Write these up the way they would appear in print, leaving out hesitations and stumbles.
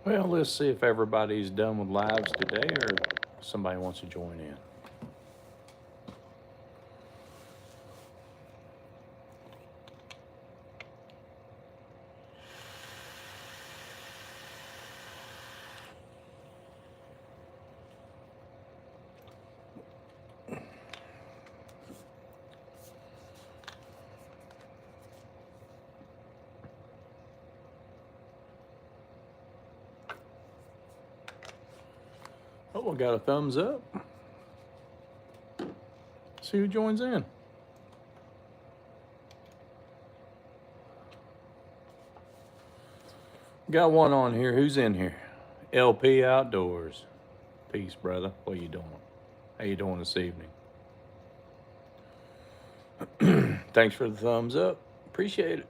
Well, let's see if everybody's done with lives today or somebody wants to join in. Oh, we got a thumbs up. See who joins in. Got one on here. Who's in here? LP Outdoors. Peace, brother. What you doing? How you doing this evening? Thanks for the thumbs up. Appreciate it.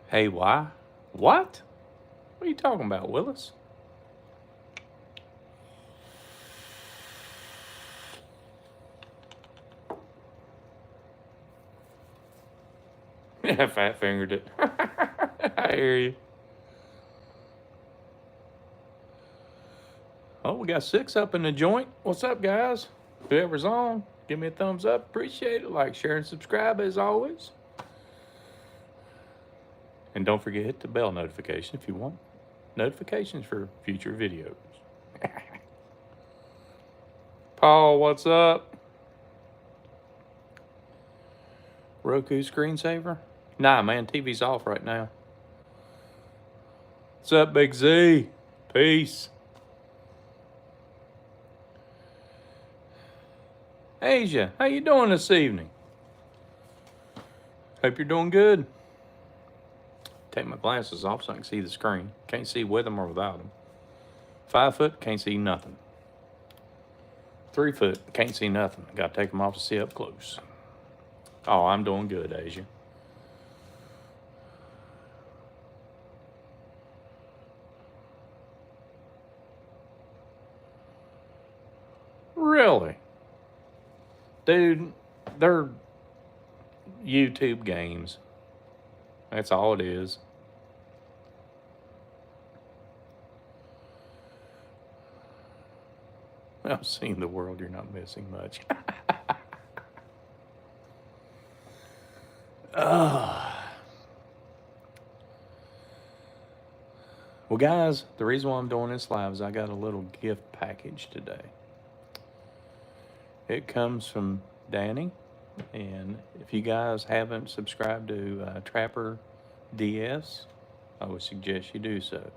Hey, why? What? What are you talking about, Willis? Yeah, fat fingered it. I hear you. Oh, we got 6 up in the joint. What's up, guys? Whoever's on, give me a thumbs up. Appreciate it. Like, share, and subscribe as always. And don't forget, hit the bell notification if you want notifications for future videos. Paul, what's up? Roku screensaver? Nah, man, TV's off right now. What's up, Big Z? Peace. Asia, how you doing this evening? Hope you're doing good. Take my glasses off so I can see the screen. Can't see with them or without them. 5 foot, can't see nothing. 3 foot, can't see nothing. Got to take them off to see up close. Oh, I'm doing good, Asia. Really? Dude, they're YouTube games. That's all it is. I've seen the world, you're not missing much. Well, guys, the reason why I'm doing this live is I got a little gift package today. It comes from Danny, and if you guys haven't subscribed to Trapper DS, I would suggest you do so.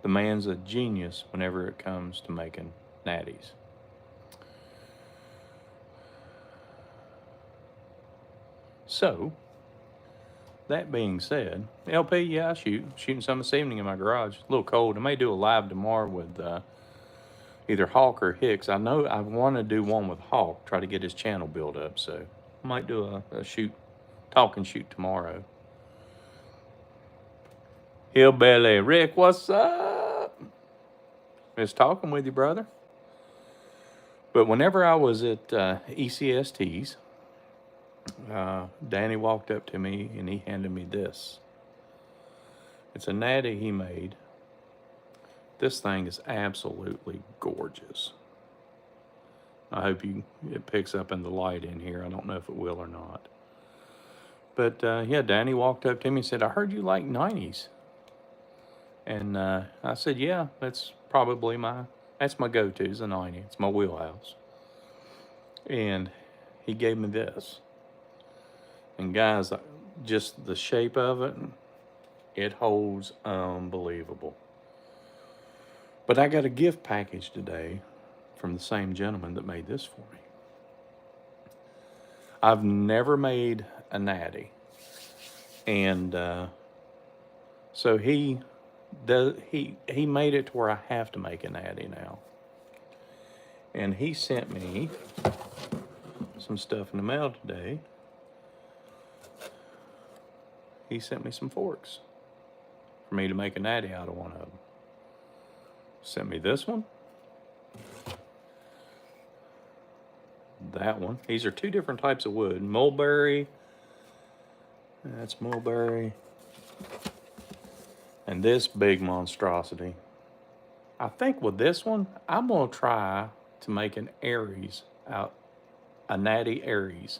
The man's a genius whenever it comes to making natties. So, that being said, LP, yeah, I shooting some this evening in my garage. A little cold. I may do a live tomorrow with either Hawk or Hicks. I know I want to do one with Hawk, try to get his channel built up. So, I might do a talk and shoot tomorrow. Hillbilly Rick, what's up? Just talking with you, brother. But whenever I was at ECSTs, Danny walked up to me and he handed me this. It's a natty he made. This thing is absolutely gorgeous. I hope it picks up in the light in here. I don't know if it will or not. But yeah, Danny walked up to me and said, I heard you like 90s. And I said, yeah, that's probably that's my go-to is a 90. It's my wheelhouse. And he gave me this. And guys, just the shape of it, it holds unbelievable. But I got a gift package today from the same gentleman that made this for me. I've never made a natty. And so he made it to where I have to make a natty now. And he sent me some stuff in the mail today. He sent me some forks for me to make a natty out of one of them. Sent me this one, that one. These are two different types of wood. Mulberry. That's mulberry. And this big monstrosity. I think with this one, I'm going to try to make an Aries out, a natty Aries.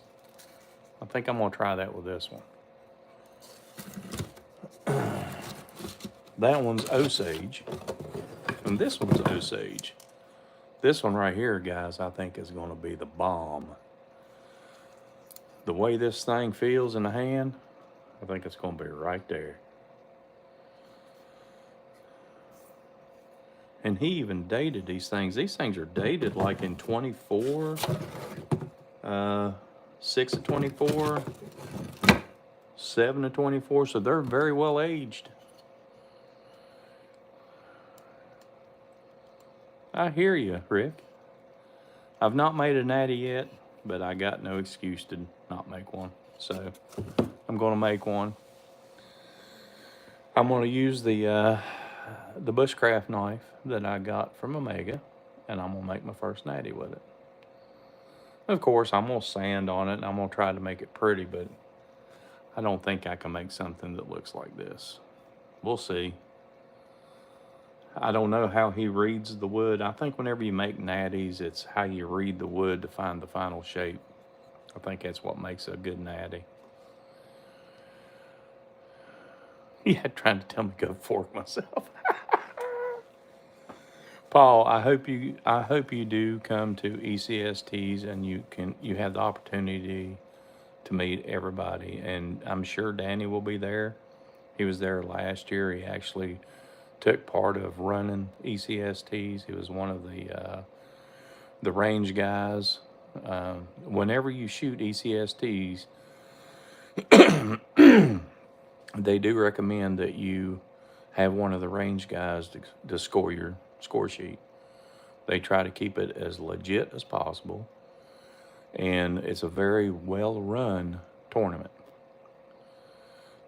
I think I'm going to try that with this one. That one's Osage. And this one's Osage. This one right here, guys, I think is going to be the bomb. The way this thing feels in the hand, I think it's going to be right there. And he even dated these things. These things are dated like in 24, 6 of 24, 7 of 24. So they're very well aged. I hear you, Rick. I've not made a natty yet, but I got no excuse to not make one. So I'm going to make one. I'm going to use the bushcraft knife that I got from Omega, and I'm going to make my first natty with it. Of course, I'm going to sand on it, and I'm going to try to make it pretty, but I don't think I can make something that looks like this. We'll see. I don't know how he reads the wood. I think whenever you make natties, it's how you read the wood to find the final shape. I think that's what makes a good natty. Yeah, trying to tell me to go fork myself. Paul, I hope you do come to ECSTs and you have the opportunity to meet everybody. And I'm sure Danny will be there. He was there last year. He actually took part of running ECSTs. He was one of the range guys. Whenever you shoot ECSTs, they do recommend that you have one of the range guys to score your score sheet. They try to keep it as legit as possible, and it's a very well-run tournament.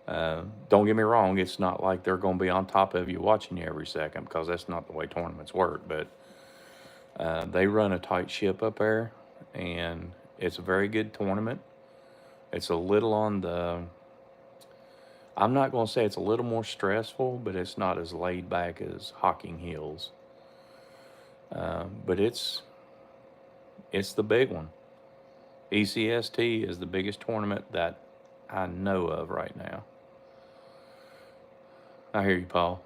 Don't get me wrong, it's not like they're going to be on top of you watching you every second, because that's not the way tournaments work, but they run a tight ship up there, and it's a very good tournament. It's a little on the, I'm not going to say it's a little more stressful, but it's not as laid back as Hocking Hills. But it's the big one. ECST is the biggest tournament that I know of right now. I hear you, Paul.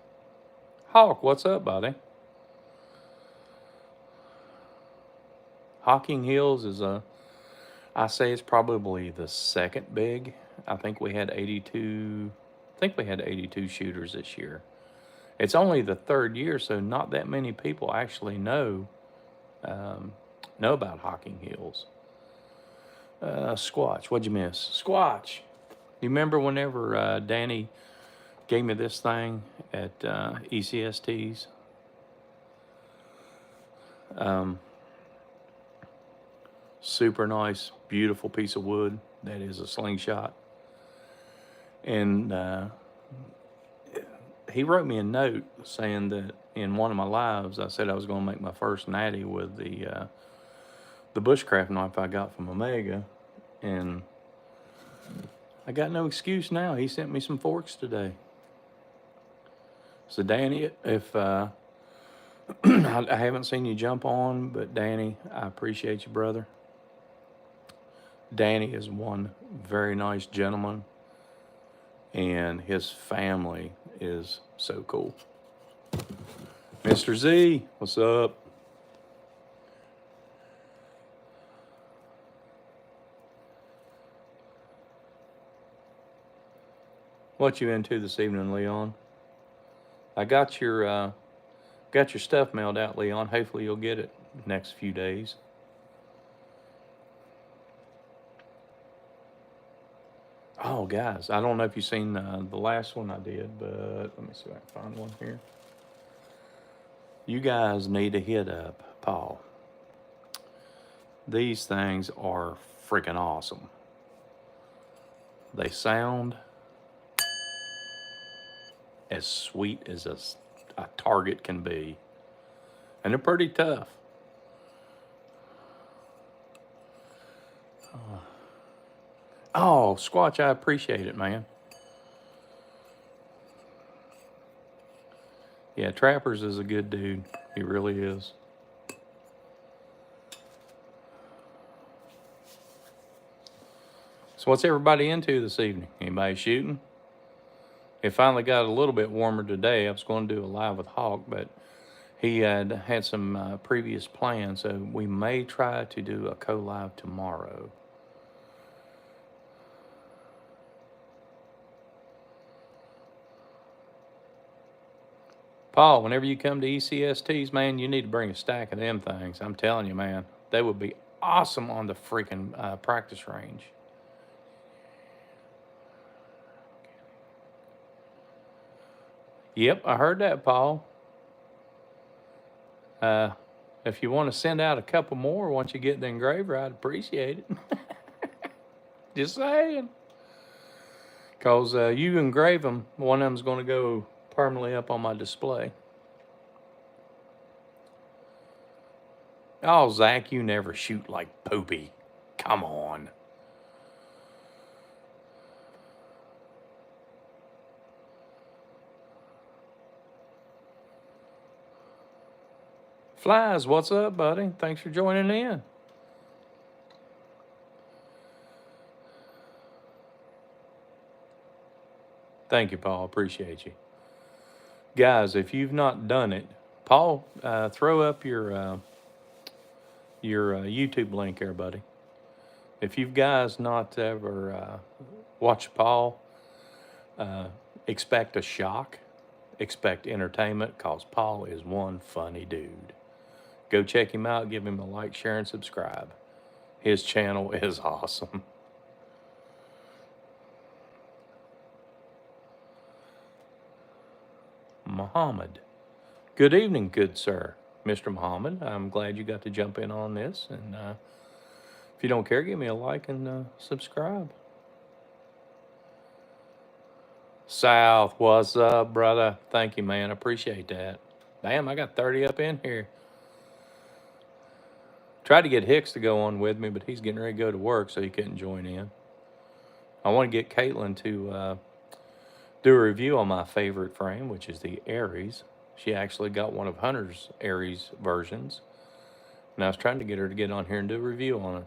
Hawk, what's up, buddy? Hocking Hills is I say it's probably the second big. I think we had 82 shooters this year. It's only the third year, so not that many people actually know about Hocking Hills. Squatch, what'd you miss? Squatch. You remember whenever Danny gave me this thing at ECSTs? Super nice, beautiful piece of wood. That is a Slingshot. And he wrote me a note saying that in one of my lives, I said I was going to make my first natty with the bushcraft knife I got from Omega. And I got no excuse now. He sent me some forks today. So Danny, if I haven't seen you jump on, but Danny, I appreciate you, brother. Danny is one very nice gentleman, and his family is so cool. Mr. Z, what's up? What you into this evening, Leon? I got your stuff mailed out, Leon. Hopefully you'll get it next few days. Oh, guys, I don't know if you've seen the last one I did, but let me see if I can find one here. You guys need to hit up Paul. These things are freaking awesome. They sound as sweet as a target can be, and they're pretty tough. Oh, Squatch, I appreciate it, man. Yeah, Trappers is a good dude. He really is. So what's everybody into this evening? Anybody shooting? It finally got a little bit warmer today. I was going to do a live with Hawk, but he had some previous plans, so we may try to do a co-live tomorrow. Paul, whenever you come to ECSTs, man, you need to bring a stack of them things. I'm telling you, man, they would be awesome on the freaking practice range. Yep, I heard that, Paul. If you want to send out a couple more once you get the engraver, I'd appreciate it. Just saying. Because you engrave them, one of them's going to go permanently up on my display. Oh, Zach, you never shoot like Poopy. Come on. Flies, what's up, buddy? Thanks for joining in. Thank you, Paul. Appreciate you. Guys, if you've not done it, Paul, throw up your YouTube link there, buddy. If you guys not ever watched Paul, expect a shock, expect entertainment, because Paul is one funny dude. Go check him out, give him a like, share, and subscribe. His channel is awesome. Muhammad. Good evening, good sir. Mr. Muhammad, I'm glad you got to jump in on this. And if you don't care, give me a like and subscribe. South, what's up, brother? Thank you, man. Appreciate that. Damn, I got 30 up in here. Tried to get Hicks to go on with me, but he's getting ready to go to work, so he couldn't join in. I want to get Caitlin to do a review on my favorite frame, which is the Aries. She actually got one of Hunter's Aries versions, and I was trying to get her to get on here and do a review on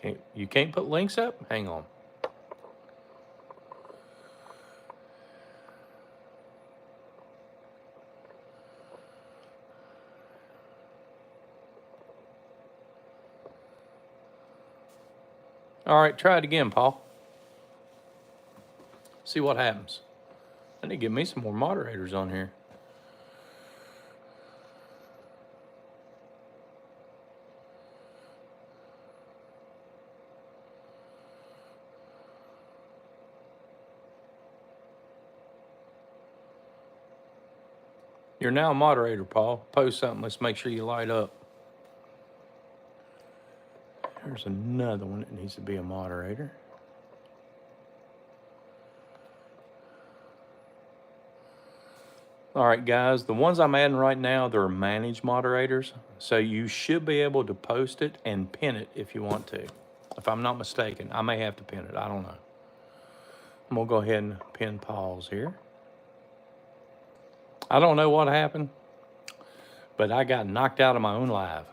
it. You can't put links up? Hang on. All right, try it again, Paul. See what happens. I need to get me some more moderators on here. You're now a moderator, Paul. Post something. Let's make sure you light up. There's another one that needs to be a moderator. All right, guys, the ones I'm adding right now, they're managed moderators. So you should be able to post it and pin it if you want to. If I'm not mistaken, I may have to pin it. I don't know. I'm going to go ahead and pin Paul's here. I don't know what happened, but I got knocked out of my own live.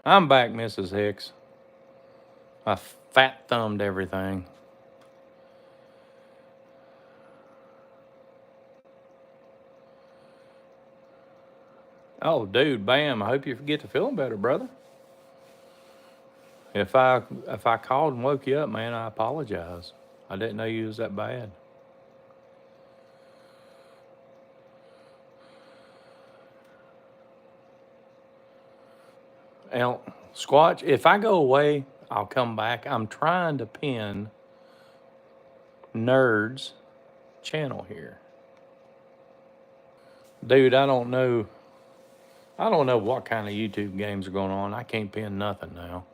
I'm back, Mrs. Hicks. I fat thumbed everything. Oh, dude, bam. I hope you get to feeling better, brother. If I called and woke you up, man, I apologize. I didn't know you was that bad. Now, Squatch, if I go away, I'll come back. I'm trying to pin Nerd's channel here. Dude, I don't know what kind of YouTube games are going on. I can't pin nothing now.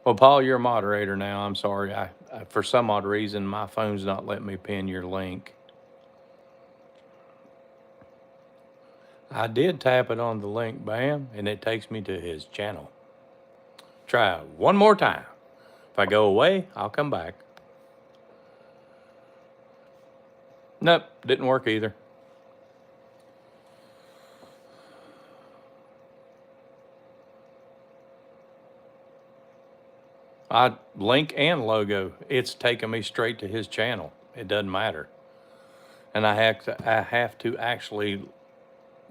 Well, Paul, you're a moderator now. I'm sorry. I for some odd reason, my phone's not letting me pin your link. I did tap it on the link, bam, and it takes me to his channel. Try it one more time. If I go away, I'll come back. Nope, didn't work either. Link and logo, it's taking me straight to his channel. It doesn't matter. And I have to actually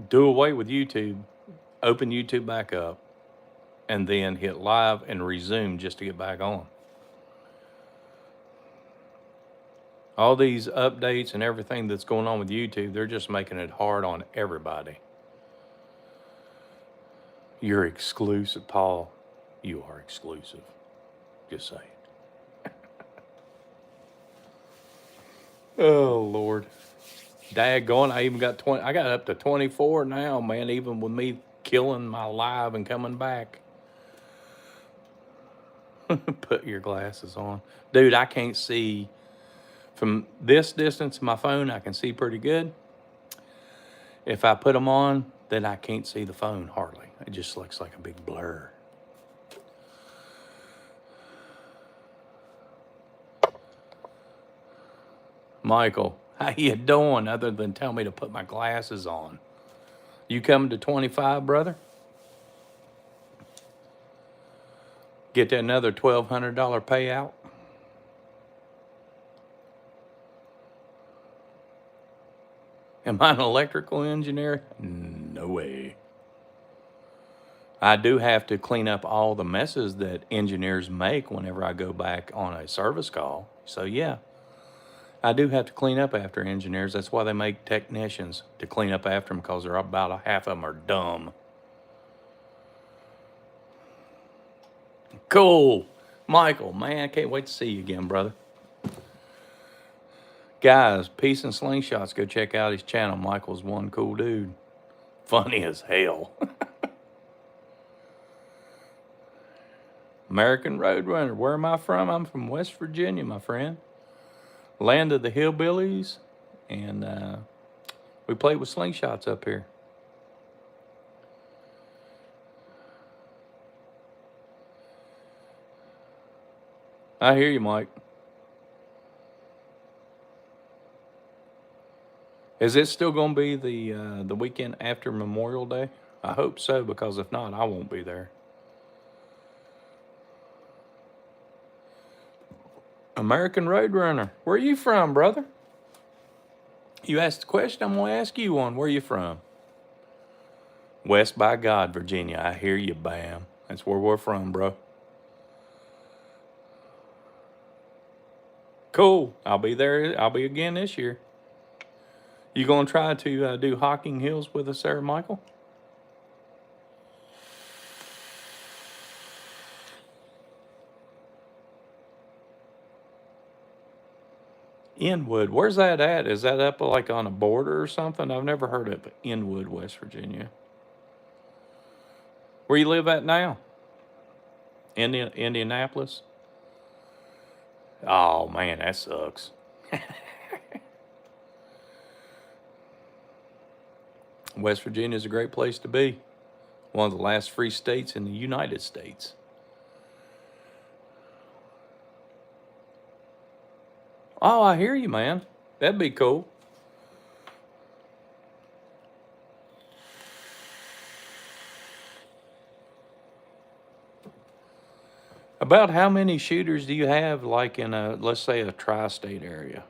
do away with YouTube, open YouTube back up, and then hit live and resume just to get back on. All these updates and everything that's going on with YouTube, they're just making it hard on everybody. You're exclusive, Paul. You are exclusive. Just say it. Oh, Lord. Daggone, I even got 20. I got up to 24 now, man, even with me killing my live and coming back. Put your glasses on. Dude, I can't see. From this distance in my phone, I can see pretty good. If I put them on, then I can't see the phone hardly. It just looks like a big blur. Michael, how you doing other than tell me to put my glasses on? You coming to 25, brother? Get that another $1,200 payout? Am I an electrical engineer? No way. I do have to clean up all the messes that engineers make whenever I go back on a service call. So yeah, I do have to clean up after engineers. That's why they make technicians, to clean up after them, because they're about half of them are dumb. Cool. Michael, man, I can't wait to see you again, brother. Guys, Peace and Slingshots, go check out his channel. Michael's one cool dude. Funny as hell. American Roadrunner, where am I from? I'm from West Virginia, my friend. Land of the hillbillies, and we play with slingshots up here. I hear you, Mike. Is it still going to be the weekend after Memorial Day? I hope so, because if not, I won't be there. American Roadrunner, where are you from, brother? You asked the question, I'm going to ask you one. Where are you from? West by God, Virginia. I hear you, bam. That's where we're from, bro. Cool. I'll be there. I'll be again this year. You going to try to do Hocking Hills with us, Sarah Michael? Inwood, where's that at? Is that up like on a border or something? I've never heard of Inwood, West Virginia. Where you live at now? Indianapolis? Oh, man, that sucks. West Virginia is a great place to be. One of the last free states in the United States. Oh, I hear you, man. That'd be cool. About how many shooters do you have, like in a, let's say, a tri-state area?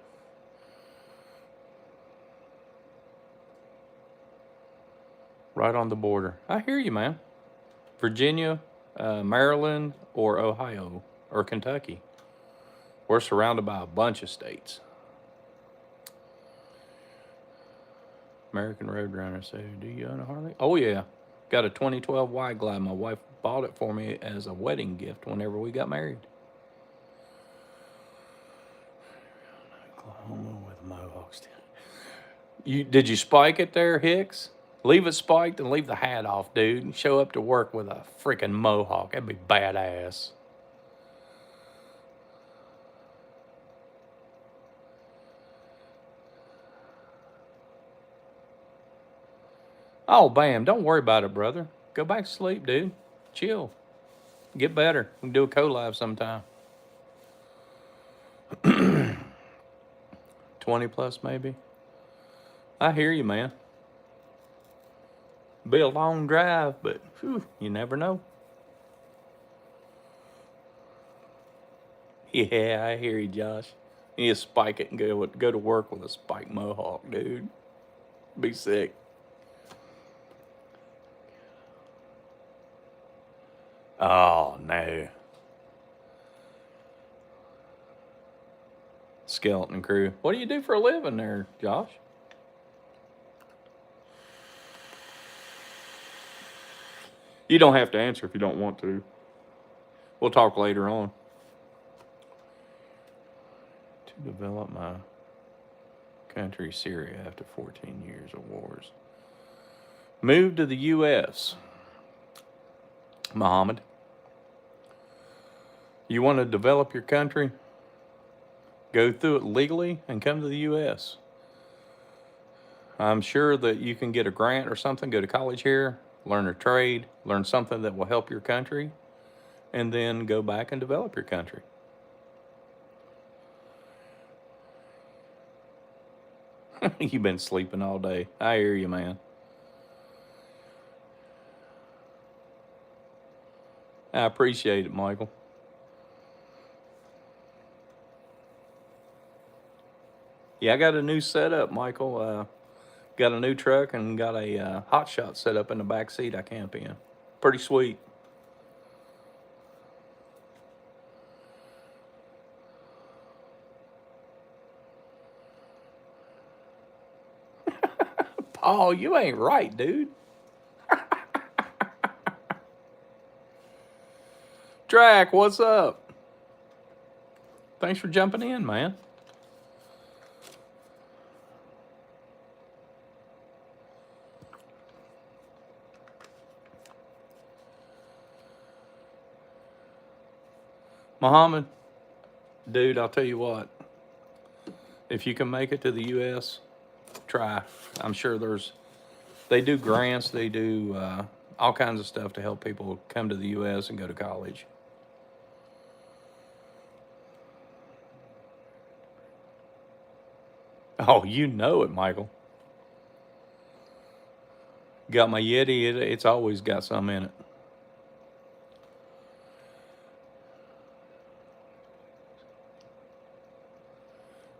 Right on the border. I hear you, man. Virginia, Maryland, or Ohio, or Kentucky. We're surrounded by a bunch of states. American Roadrunner, so do you own a Harley? Oh, yeah. Got a 2012 Wide Glide. My wife bought it for me as a wedding gift whenever we got married. Oklahoma with Mohawks. Did you spike it there, Hicks? Leave it spiked and leave the hat off, dude. And show up to work with a freaking mohawk. That'd be badass. Oh, bam. Don't worry about it, brother. Go back to sleep, dude. Chill. Get better. We can do a co-live sometime. 20 plus, maybe. I hear you, man. Be a long drive, but whew, you never know. Yeah, I hear you, Josh. You need to spike it and go to work with a spike mohawk, dude. Be sick. Oh, no. Skeleton crew. What do you do for a living there, Josh? You don't have to answer if you don't want to. We'll talk later on. To develop my country, Syria, after 14 years of wars. Move to the U.S. Muhammad. You want to develop your country? Go through it legally and come to the U.S. I'm sure that you can get a grant or something, go to college here, learn a trade, learn something that will help your country, and then go back and develop your country. You've been sleeping all day. I hear you, man. I appreciate it, Michael. Yeah, I got a new setup, Michael. Got a new truck and got a hot shot set up in the back seat I camp in. Pretty sweet. Paul, you ain't right, dude. Drac, what's up? Thanks for jumping in, man. Muhammad, dude, I'll tell you what. If you can make it to the U.S., try. I'm sure they do grants, they do all kinds of stuff to help people come to the U.S. and go to college. Oh, you know it, Michael. Got my Yeti, it's always got some in it.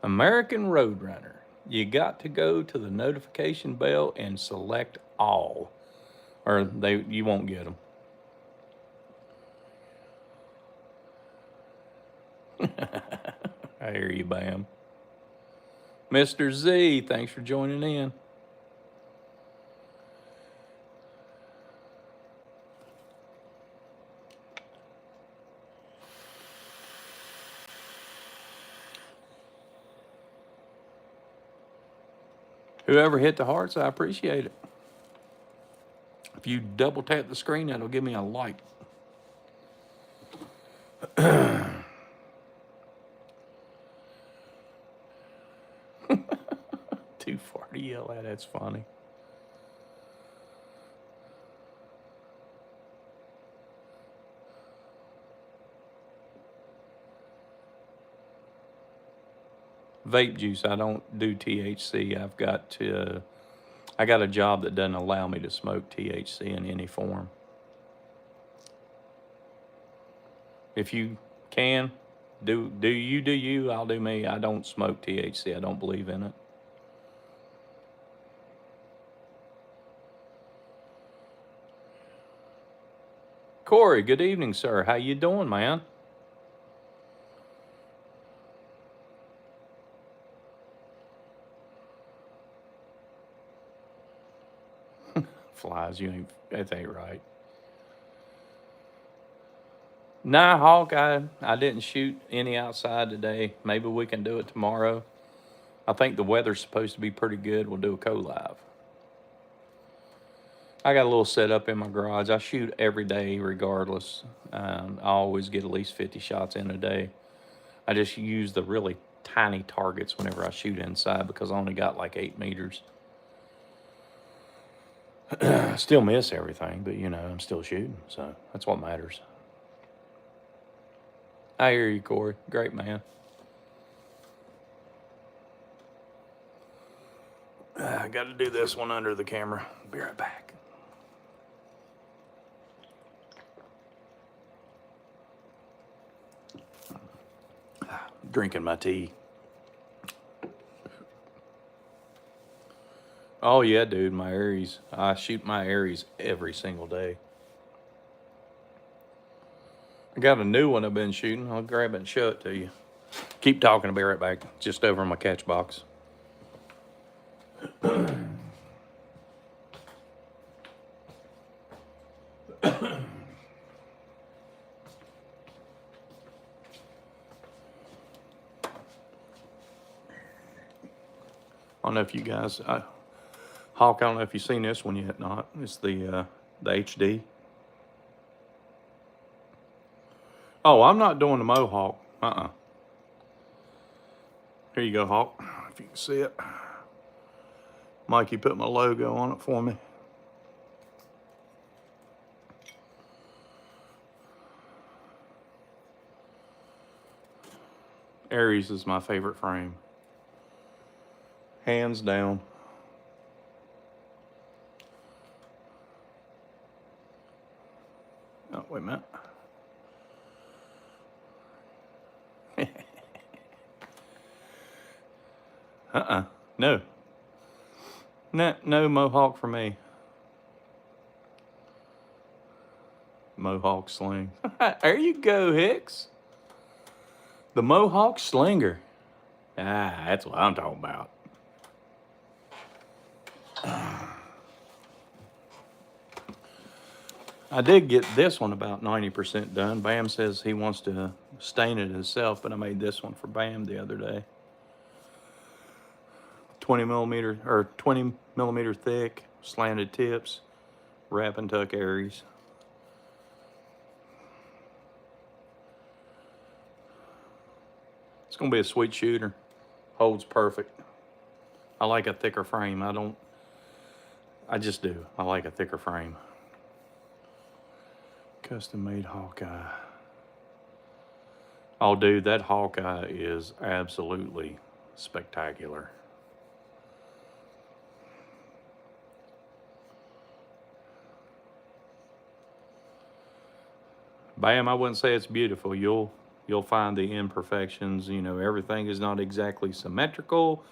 American Roadrunner. You got to go to the notification bell and select all, or you won't get them. I hear you, Bam. Mr. Z, thanks for joining in. Whoever hit the hearts, I appreciate it. If you double tap the screen, that'll give me a like. Too far to yell at, that's funny. Vape juice, I don't do THC. I got a job that doesn't allow me to smoke THC in any form. If you can, do you, I'll do me. I don't smoke THC. I don't believe in it. Corey, good evening, sir. How you doing, man? Flies, that ain't right. Nah, Hawk, I didn't shoot any outside today. Maybe we can do it tomorrow. I think the weather's supposed to be pretty good. We'll do a co-live. I got a little setup in my garage. I shoot every day regardless. I always get at least 50 shots in a day. I just use the really tiny targets whenever I shoot inside because I only got like 8 meters. I still miss everything, but you know, I'm still shooting, so that's what matters. I hear you, Corey. Great man. I got to do this one under the camera. Be right back. Drinking my tea. Oh yeah, dude, my Aries. I shoot my Aries every single day. I got a new one I've been shooting. I'll grab it and show it to you. Keep talking. I'll be right back. Just over my catch box. I don't know if you guys, Hawk, I don't know if you've seen this one yet. Not. It's the HD. Oh, I'm not doing the Mohawk. Here you go, Hawk. If you can see it. Mikey put my logo on it for me. Aries is my favorite frame. Hands down. Oh, wait a minute. No. No Mohawk for me. Mohawk sling. There you go, Hicks. The Mohawk Slinger. Ah, that's what I'm talking about. I did get this one about 90% done. Bam says he wants to stain it himself, but I made this one for Bam the other day. 20 millimeter thick, slanted tips, wrap and tuck Aries. It's gonna be a sweet shooter. Holds perfect. I like a thicker frame. I just do. I like a thicker frame. Custom made Hawkeye. Oh, dude, that Hawkeye is absolutely spectacular. Bam, I wouldn't say it's beautiful. You'll find the imperfections. You know, everything is not exactly symmetrical.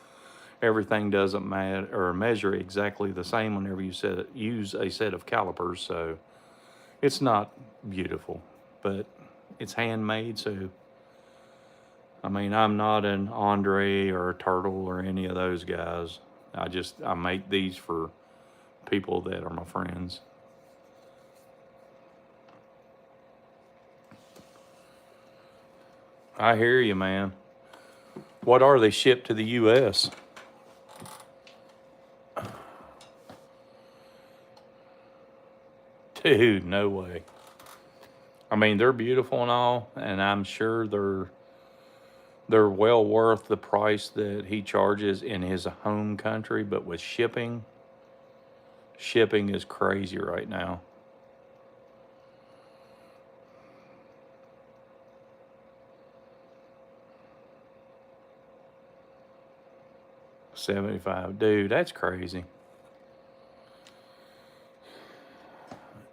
Everything doesn't measure exactly the same whenever you use a set of calipers. So it's not beautiful, but it's handmade. So, I mean, I'm not an Andre or a Turtle or any of those guys. I make these for people that are my friends. I hear you, man. What are they shipped to the U.S.? Dude, no way. I mean, they're beautiful and all, and I'm sure they're well worth the price that he charges in his home country, but with shipping is crazy right now. $75, dude, that's crazy.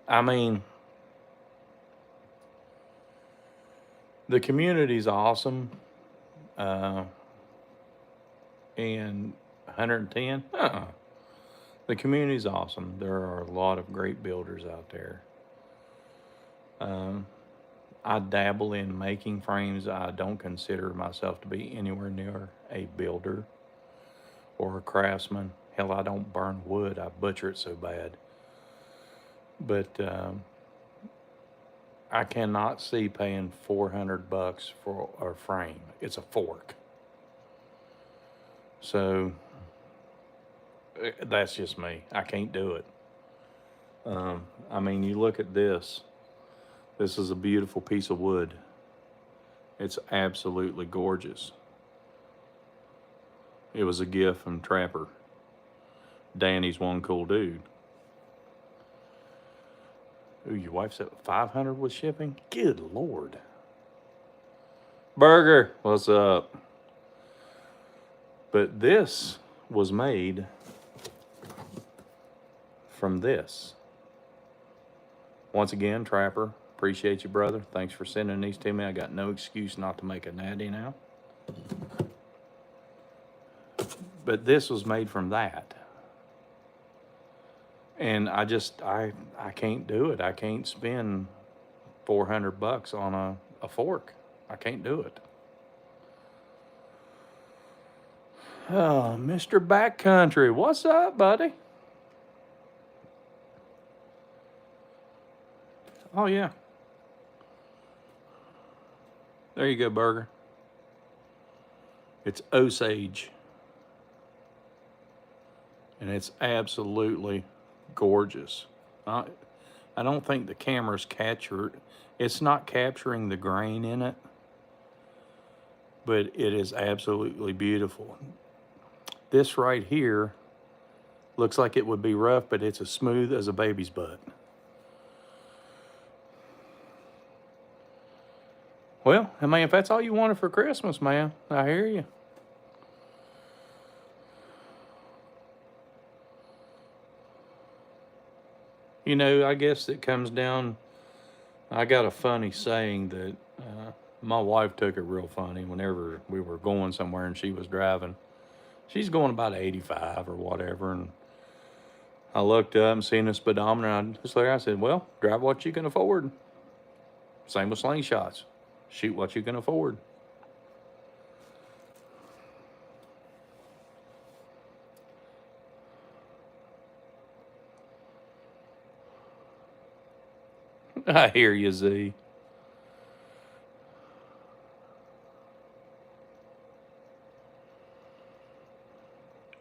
I mean, the community's awesome. And 110? The community's awesome. There are a lot of great builders out there. I dabble in making frames. I don't consider myself to be anywhere near a builder or a craftsman. Hell, I don't burn wood. I butcher it so bad. But I cannot see paying $400 for a frame. It's a fork. So that's just me. I can't do it. I mean, you look at this. This is a beautiful piece of wood. It's absolutely gorgeous. It was a gift from Trapper. Danny's one cool dude. Ooh, your wife said 500 with shipping? Good Lord. Burger, what's up? But this was made from this. Once again, Trapper, appreciate you, brother. Thanks for sending these to me. I got no excuse not to make a natty now. But this was made from that. And I can't do it. I can't spend $400 on a fork. I can't do it. Oh, Mr. Backcountry, what's up, buddy? Oh, yeah. There you go, Burger. It's Osage. And it's absolutely gorgeous. I don't think the camera's it's not capturing the grain in it, but it is absolutely beautiful. This right here looks like it would be rough, but it's as smooth as a baby's butt. Well, I mean, if that's all you wanted for Christmas, man, I hear you. You know, I guess it comes down, I got a funny saying that my wife took it real funny whenever we were going somewhere and she was driving. She's going about 85 or whatever, and I looked up and seen the speedometer, and I said, well, drive what you can afford. Same with slingshots. Shoot what you can afford. I hear you, Z.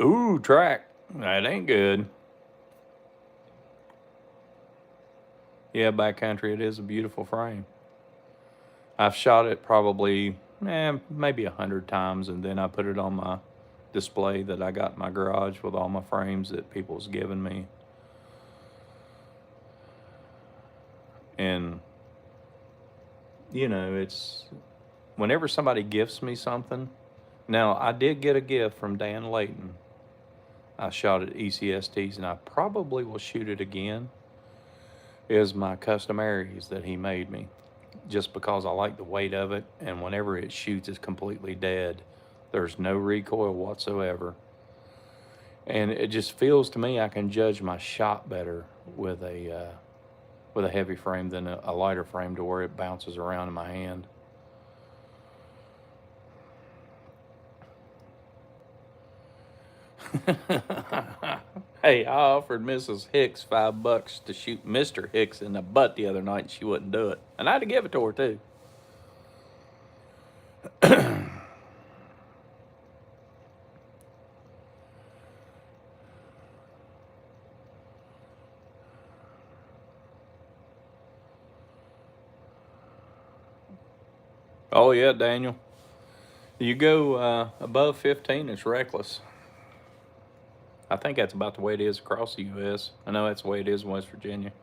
Ooh, track. That ain't good. Yeah, backcountry, it is a beautiful frame. I've shot it probably, maybe 100 times, and then I put it on my display that I got in my garage with all my frames that people's given me. And, you know, it's, whenever somebody gifts me something, now I did get a gift from Dan Layton. I shot at ECSTs, and I probably will shoot it again, is my custom Aries that he made me, just because I like the weight of it, and whenever it shoots, it's completely dead. There's no recoil whatsoever. And it just feels to me I can judge my shot better with a heavy frame than a lighter frame, to where it bounces around in my hand. Hey, I offered Mrs. Hicks $5 to shoot Mr. Hicks in the butt the other night, and she wouldn't do it. And I had to give it to her, too. Oh, yeah, Daniel. You go above 15, it's reckless. I think that's about the way it is across the U.S. I know that's the way it is in West Virginia.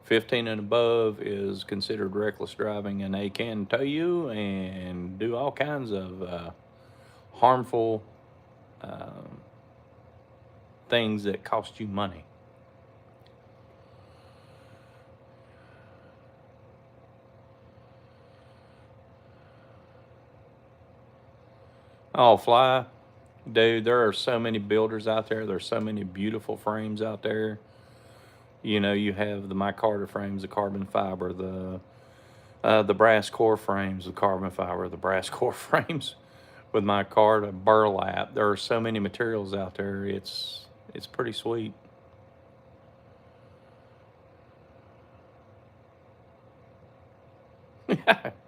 15 and above is considered reckless driving, and they can tow you and do all kinds of harmful things that cost you money. Oh, Fly, dude, there are so many builders out there. There's so many beautiful frames out there. You know, you have the micarta frames, the carbon fiber, the brass core frames, the carbon fiber, the brass core frames with micarta, burlap. There are so many materials out there. It's pretty sweet.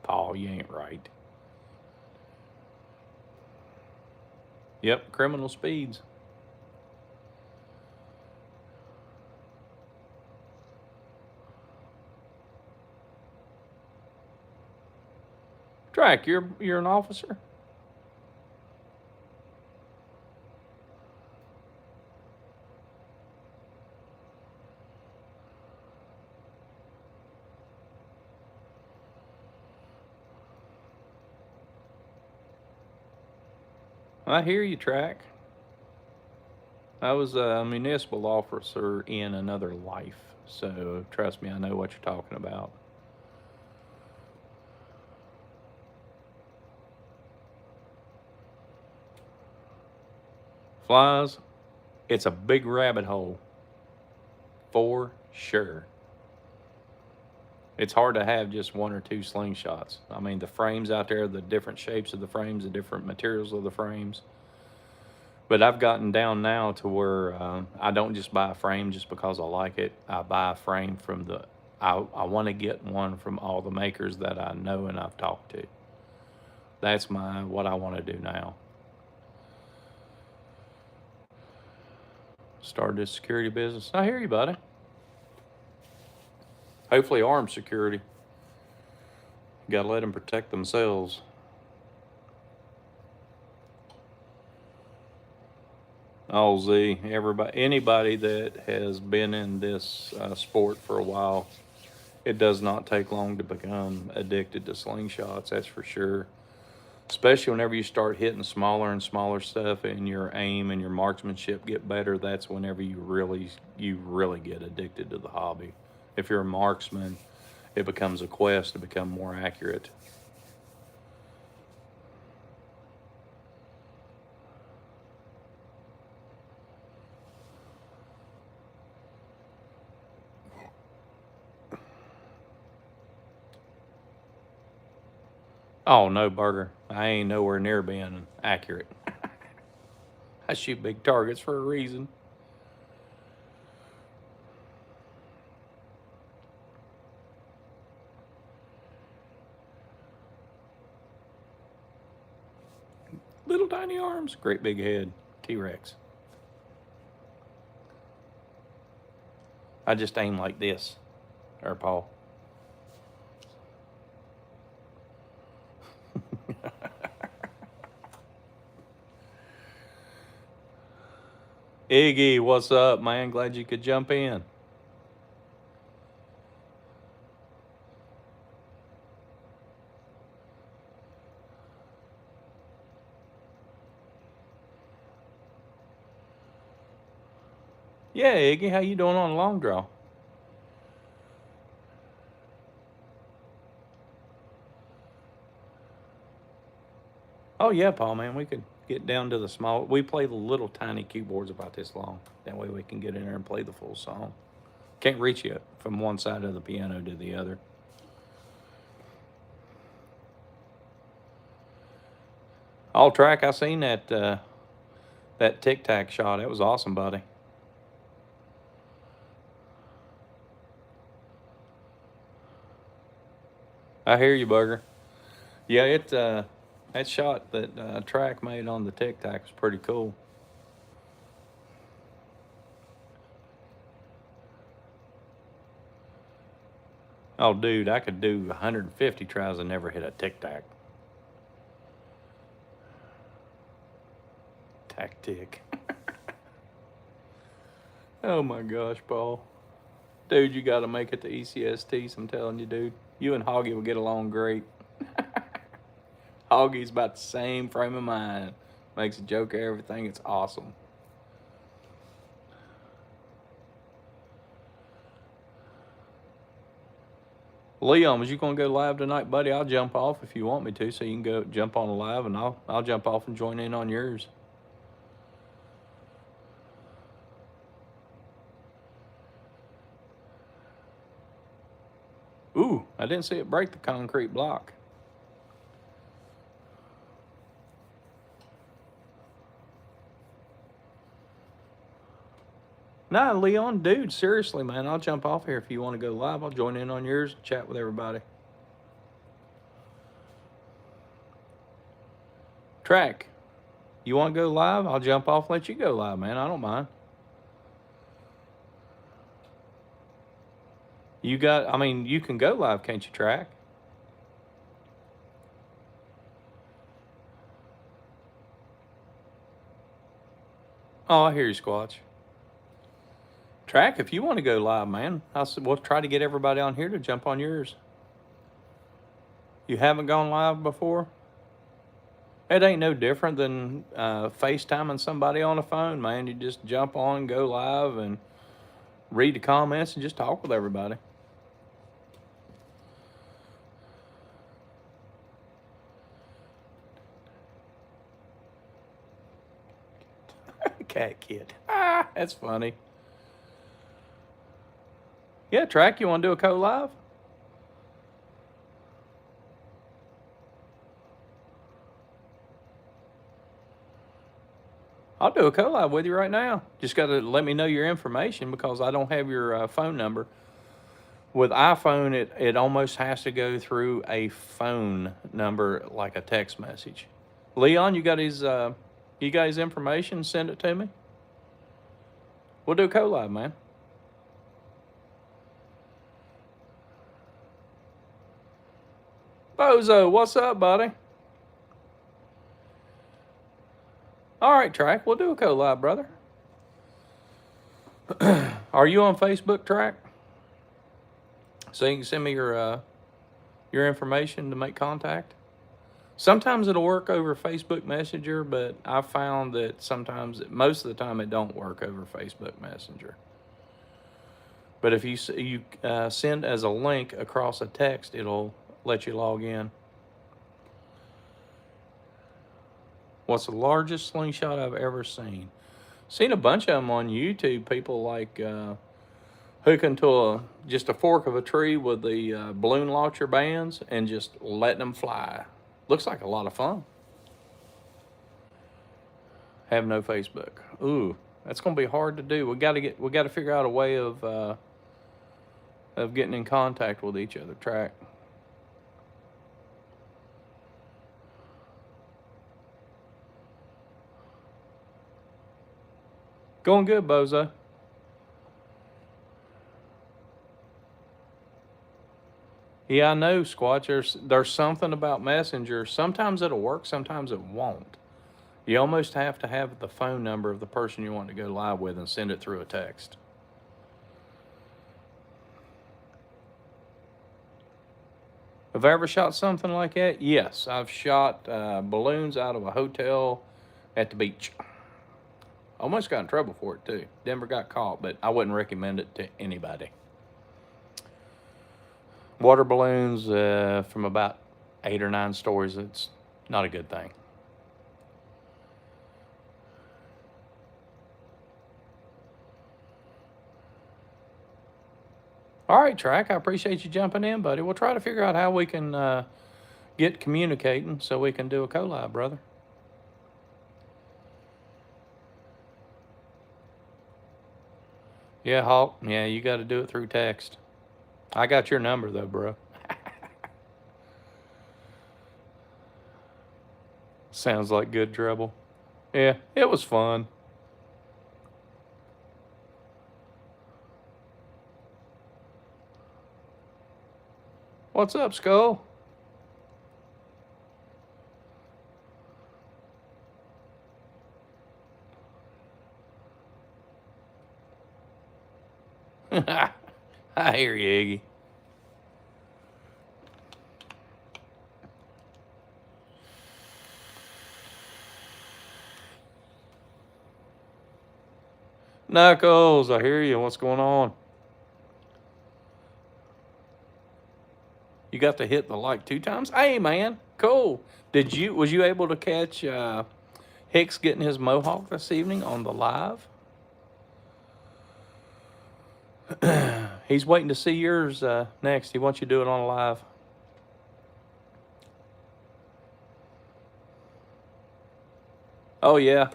Paul, you ain't right. Yep, criminal speeds. Track, you're an officer? I hear you, Track. I was a municipal officer in another life, so trust me, I know what you're talking about. Flies, it's a big rabbit hole, for sure. It's hard to have just one or two slingshots. I mean, the frames out there, the different shapes of the frames, the different materials of the frames. But I've gotten down now to where I don't just buy a frame just because I like it. I buy a frame from I want to get one from all the makers that I know and I've talked to. That's what I want to do now. Start this security business. I hear you, buddy. Hopefully armed security. You gotta let them protect themselves. Oh, Z, anybody that has been in this sport for a while, it does not take long to become addicted to slingshots, that's for sure. Especially whenever you start hitting smaller and smaller stuff and your aim and your marksmanship get better, that's whenever you really get addicted to the hobby. If you're a marksman, it becomes a quest to become more accurate. Oh no, Burger. I ain't nowhere near being accurate. I shoot big targets for a reason. Little tiny arms, great big head. T-Rex. I just aim like this. Or Paul. Iggy, what's up, man? Glad you could jump in. Yeah, Iggy, how you doing on long draw? Oh yeah, Paul, man, we could get down to the small. We play the little tiny keyboards about this long. That way we can get in there and play the full song. Can't reach you from one side of the piano to the other. All Track, I seen that tic tac shot. It was awesome, buddy. I hear you, Bugger. Yeah, that shot that Track made on the tic tac was pretty cool. Oh, dude, I could do 150 tries and never hit a tic tac. Tactic. Oh my gosh, Paul. Dude, you got to make it to ECSTs. I'm telling you, dude. You and Hoggy will get along great. Hoggy's about the same frame of mind. Makes a joke of everything. It's awesome. Leon, was you going to go live tonight, buddy? I'll jump off if you want me to, so you can go jump on a live, and I'll jump off and join in on yours. Ooh, I didn't see it break the concrete block. Nah, Leon, dude, seriously, man, I'll jump off here if you want to go live. I'll join in on yours, chat with everybody. Track, you want to go live? I'll jump off, let you go live, man. I don't mind. You can go live, can't you, Track? Oh, I hear you, Squatch. Track, if you want to go live, man, we'll try to get everybody on here to jump on yours. You haven't gone live before? It ain't no different than FaceTiming somebody on the phone, man. You just jump on, go live, and read the comments and just talk with everybody. Cat kid. Ah, that's funny. Yeah, Track, you want to do a co-live? I'll do a co-live with you right now. Just got to let me know your information because I don't have your phone number. With iPhone, it almost has to go through a phone number, like a text message. Leon, you got his information? Send it to me. We'll do a co-live, man. Bozo, what's up, buddy? All right, Track, we'll do a co-live, brother. Are you on Facebook, Track? So you can send me your information to make contact. Sometimes it'll work over Facebook Messenger, but I found that most of the time, it don't work over Facebook Messenger. But if you send as a link across a text, it'll let you log in. What's the largest slingshot I've ever seen? Seen a bunch of them on YouTube. People like hooking to just a fork of a tree with the balloon launcher bands and just letting them fly. Looks like a lot of fun. Have no Facebook. Ooh, that's gonna be hard to do. We gotta figure out a way of getting in contact with each other. Track. Going good, Bozo. Yeah, I know, Squatch. There's something about Messenger. Sometimes it'll work, sometimes it won't. You almost have to have the phone number of the person you want to go live with and send it through a text. Have I ever shot something like that? Yes, I've shot balloons out of a hotel at the beach. Almost got in trouble for it too. Never got caught, but I wouldn't recommend it to anybody. Water balloons from about 8 or 9 stories, it's not a good thing. All right, Track, I appreciate you jumping in, buddy. We'll try to figure out how we can get communicating so we can do a co-live, brother. Yeah, Hawk. Yeah, you got to do it through text. I got your number, though, bro. Sounds like good trouble. Yeah, it was fun. What's up, Skull? I hear you, Iggy. Knuckles, I hear you. What's going on? You got to hit the like 2 times? Hey, man, cool. Was you able to catch Hicks getting his mohawk this evening on the live? He's waiting to see yours next. He wants you to do it on live. Oh, yeah.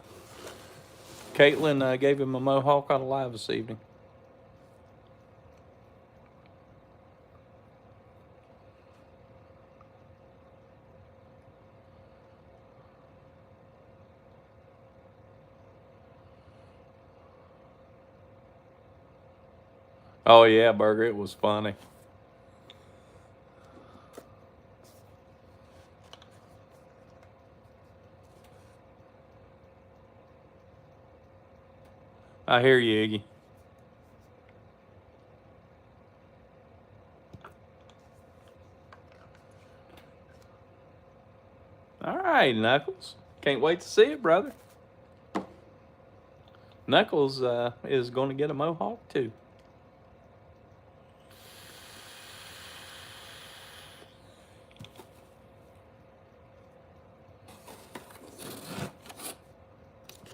Caitlin gave him a mohawk on live this evening. Oh, yeah, Burger. It was funny. I hear you, Iggy. All right. right, Knuckles. Can't wait to see it, brother. Knuckles is going to get a mohawk, too.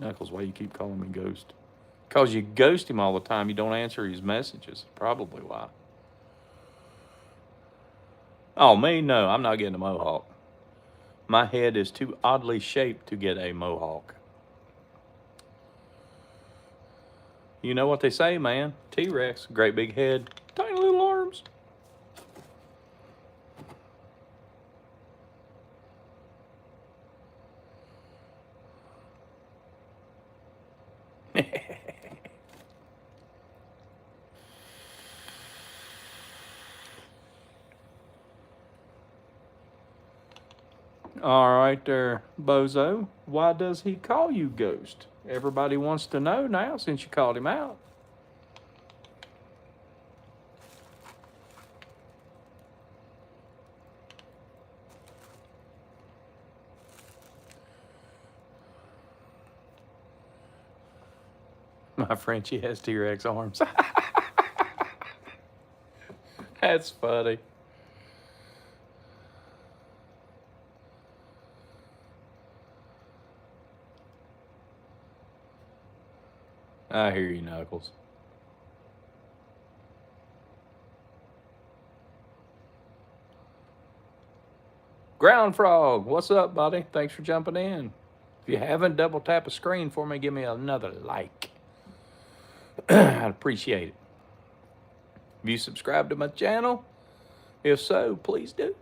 Knuckles, why you keep calling me Ghost? Because you ghost him all the time. You don't answer his messages. Probably why. Oh, me? No, I'm not getting a mohawk. My head is too oddly shaped to get a mohawk. You know what they say, man. T-Rex, great big head, tiny little arms. All right there, bozo. Why does he call you Ghost? Everybody wants to know now since you called him out. My friend, she has T-Rex arms. That's funny. I hear you, Knuckles. Ground Frog, what's up, buddy? Thanks for jumping in. If you haven't, double tap a screen for me. Give me another like. I'd appreciate it. Have you subscribed to my channel? If so, please do.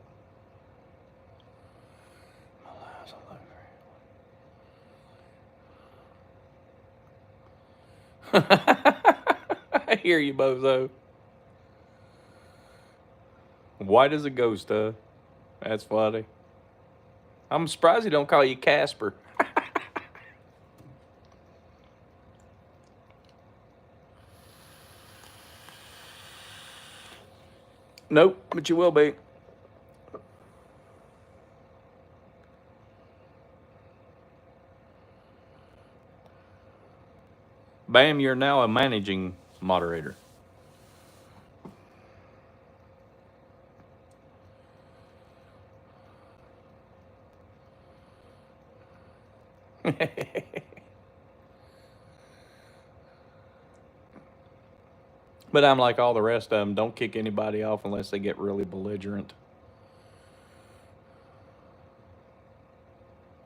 I hear you, bozo. White as a ghost, huh? That's funny. I'm surprised he don't call you Casper. Nope, but you will be. Bam, you're now a managing moderator. But I'm like all the rest of them. Don't kick anybody off unless they get really belligerent.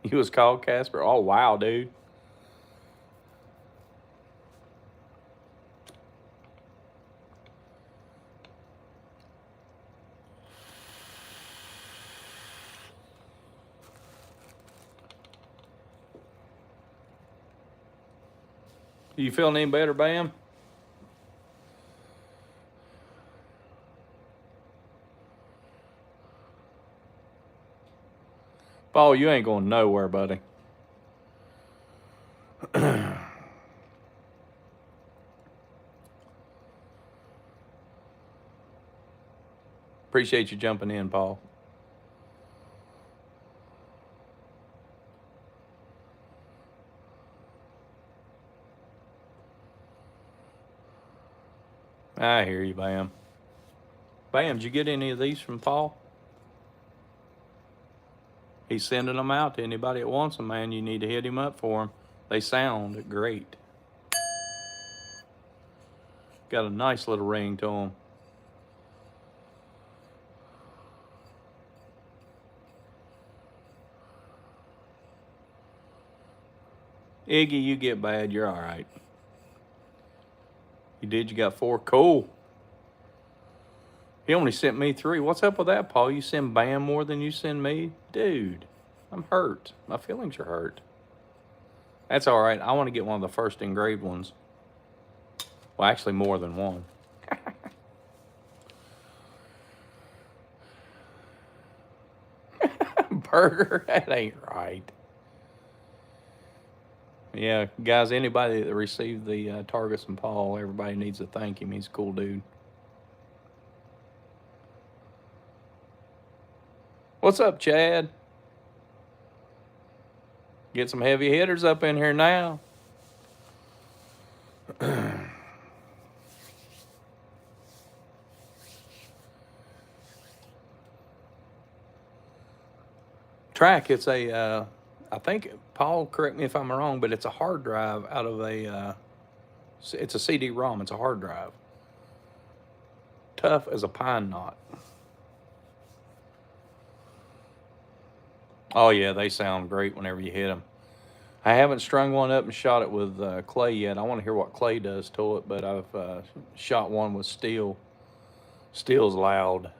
You was called Casper? Oh, wow, dude. You feeling any better, Bam? Paul, you ain't going nowhere, buddy. Appreciate you jumping in, Paul. I hear you, Bam. Bam, did you get any of these from Paul? He's sending them out to anybody that wants them, man. You need to hit him up for them. They sound great. Got a nice little ring to them. Iggy, you get bad, you're all right. You did, you got 4. Cool. He only sent me 3. What's up with that, Paul? You send Bam more than you send me? Dude, I'm hurt. My feelings are hurt. That's all right. I want to get one of the first engraved ones. Well, actually more than one. Burger? That ain't right. Yeah, guys, anybody that received the Targus and Paul, everybody needs to thank him. He's a cool dude. What's up, Chad? Get some heavy hitters up in here now. Track, it's a, I think, Paul, correct me if I'm wrong, but it's a hard drive out of a, it's a CD-ROM. It's a hard drive. Tough as a pine knot. Oh, yeah, they sound great whenever you hit them. I haven't strung one up and shot it with clay yet. I want to hear what clay does to it, but I've shot one with steel. Steel's loud.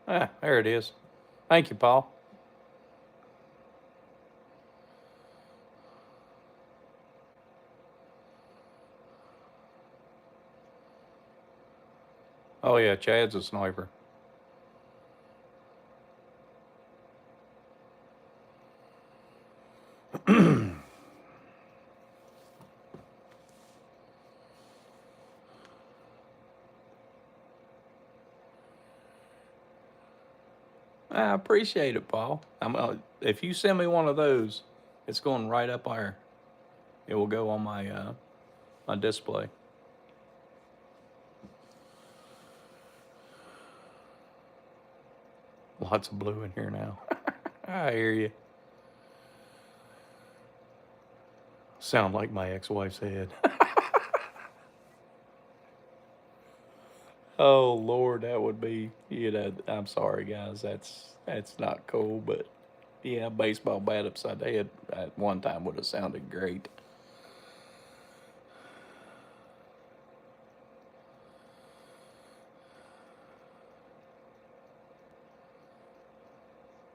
Ah, there it is. Thank you, Paul. Oh, yeah, Chad's a sniper. I appreciate it, Paul. If you send me one of those, it's going right up there. It will go on my my display. Lots of blue in here now. I hear you. Sound like my ex-wife's head. Oh Lord, that would be, you know, I'm sorry guys, that's not cool, but yeah, baseball bat upside the head at one time would have sounded great.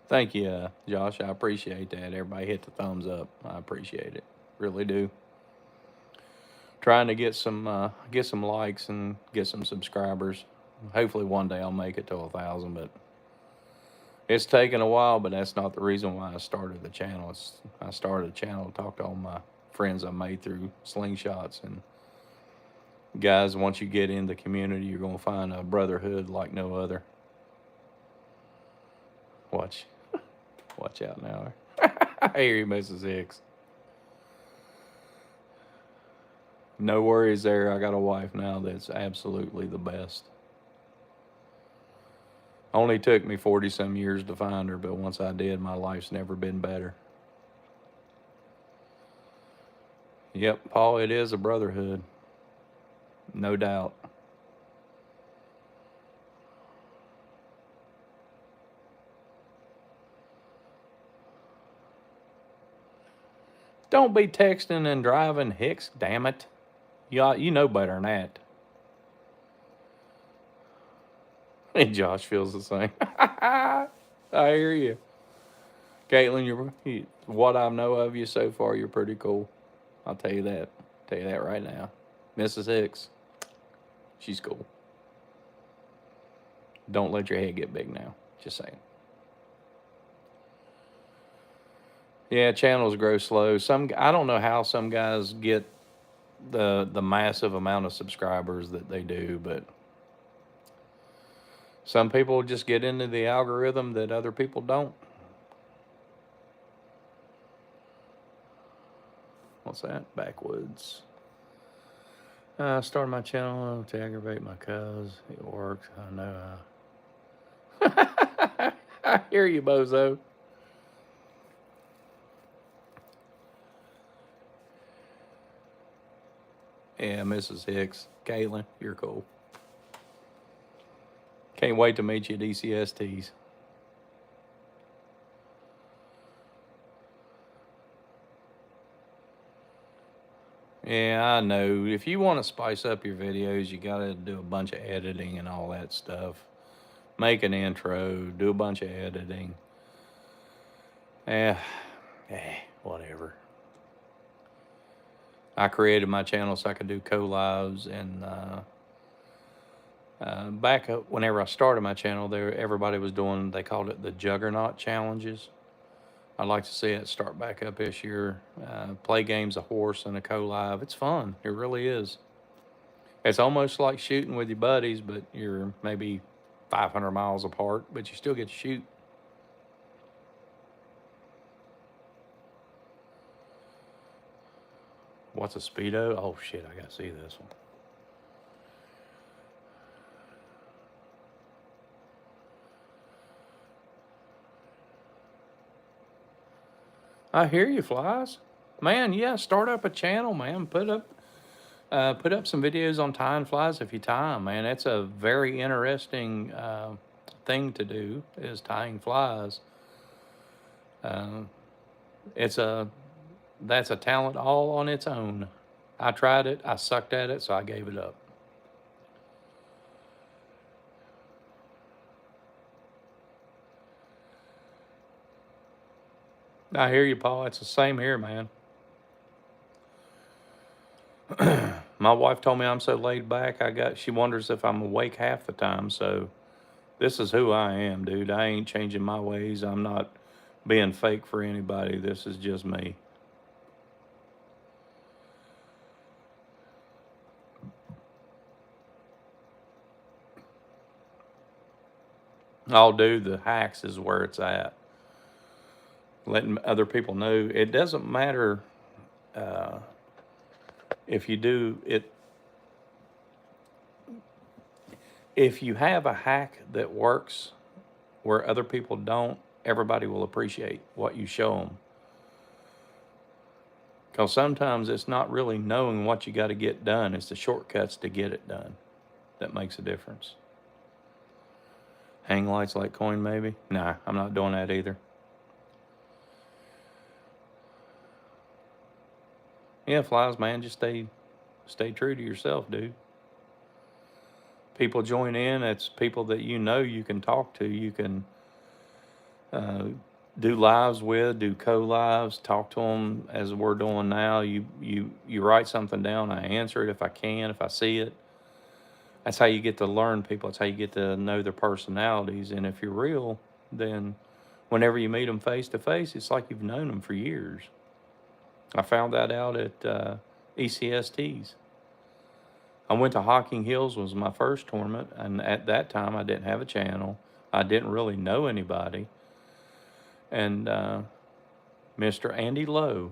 Thank you, Josh. I appreciate that. Everybody hit the thumbs up. I appreciate it. Really do. Trying to get some likes and get some subscribers. Hopefully one day I'll make it to 1,000, but it's taken a while, but that's not the reason why I started the channel. I started the channel to talk to all my friends I made through Slingshots. And guys, once you get in the community, you're going to find a brotherhood like no other. Watch out now. I hear you, Mrs. Hicks. No worries there. I got a wife now that's absolutely the best. Only took me 40-some years to find her, but once I did, my life's never been better. Yep, Paul, it is a brotherhood. No doubt. Don't be texting and driving, Hicks, damn it. You know better than that. And Josh feels the same. I hear you. Caitlin, what I know of you so far, you're pretty cool. I'll tell you that. Tell you that right now. Mrs. Hicks, she's cool. Don't let your head get big now. Just saying. Yeah, channels grow slow. I don't know how some guys get the massive amount of subscribers that they do, but some people just get into the algorithm that other people don't. What's that? Backwoods. I started my channel to aggravate my cuz. It works. I know. I hear you, bozo. Yeah, Mrs. Hicks. Caitlin, you're cool. Can't wait to meet you at ECSTs. Yeah, I know. If you want to spice up your videos, you got to do a bunch of editing and all that stuff. Make an intro, do a bunch of editing. Whatever. I created my channel so I could do co-lives, and back up whenever I started my channel, everybody was doing, they called it the Juggernaut challenges. I'd like to see it start back up this year. Play games of horse and a co-live. It's fun. It really is. It's almost like shooting with your buddies, but you're maybe 500 miles apart, but you still get to shoot. What's a Speedo? Oh shit, I gotta see this one. I hear you, Flies. Man, yeah, start up a channel, man. Put up some videos on tying flies if you tie them, man. It's a very interesting thing to do, is tying flies. It's a That's a talent all on its own. I tried it, I sucked at it, so I gave it up. I hear you, Paul. It's the same here, man. My wife told me I'm so laid back. She wonders if I'm awake half the time. So this is who I am, dude. I ain't changing my ways. I'm not being fake for anybody. This is just me. I'll do the hacks is where it's at. Letting other people know it doesn't matter if you do it. If you have a hack that works where other people don't, everybody will appreciate what you show them. Because sometimes it's not really knowing what you got to get done, it's the shortcuts to get it done that makes a difference. Hang lights like coin, maybe? Nah, I'm not doing that either. Yeah, Flies, man, just stay true to yourself, dude. People join in, it's people that you know you can talk to, you can do lives with, do co-lives, talk to them as we're doing now. You write something down, I answer it if I can, if I see it. That's how you get to learn people. That's how you get to know their personalities. And if you're real, then whenever you meet them face to face, it's like you've known them for years. I found that out at ECSTs. I went to Hocking Hills, was my first tournament, and at that time I didn't have a channel. I didn't really know anybody. And Mr. Andy Lowe,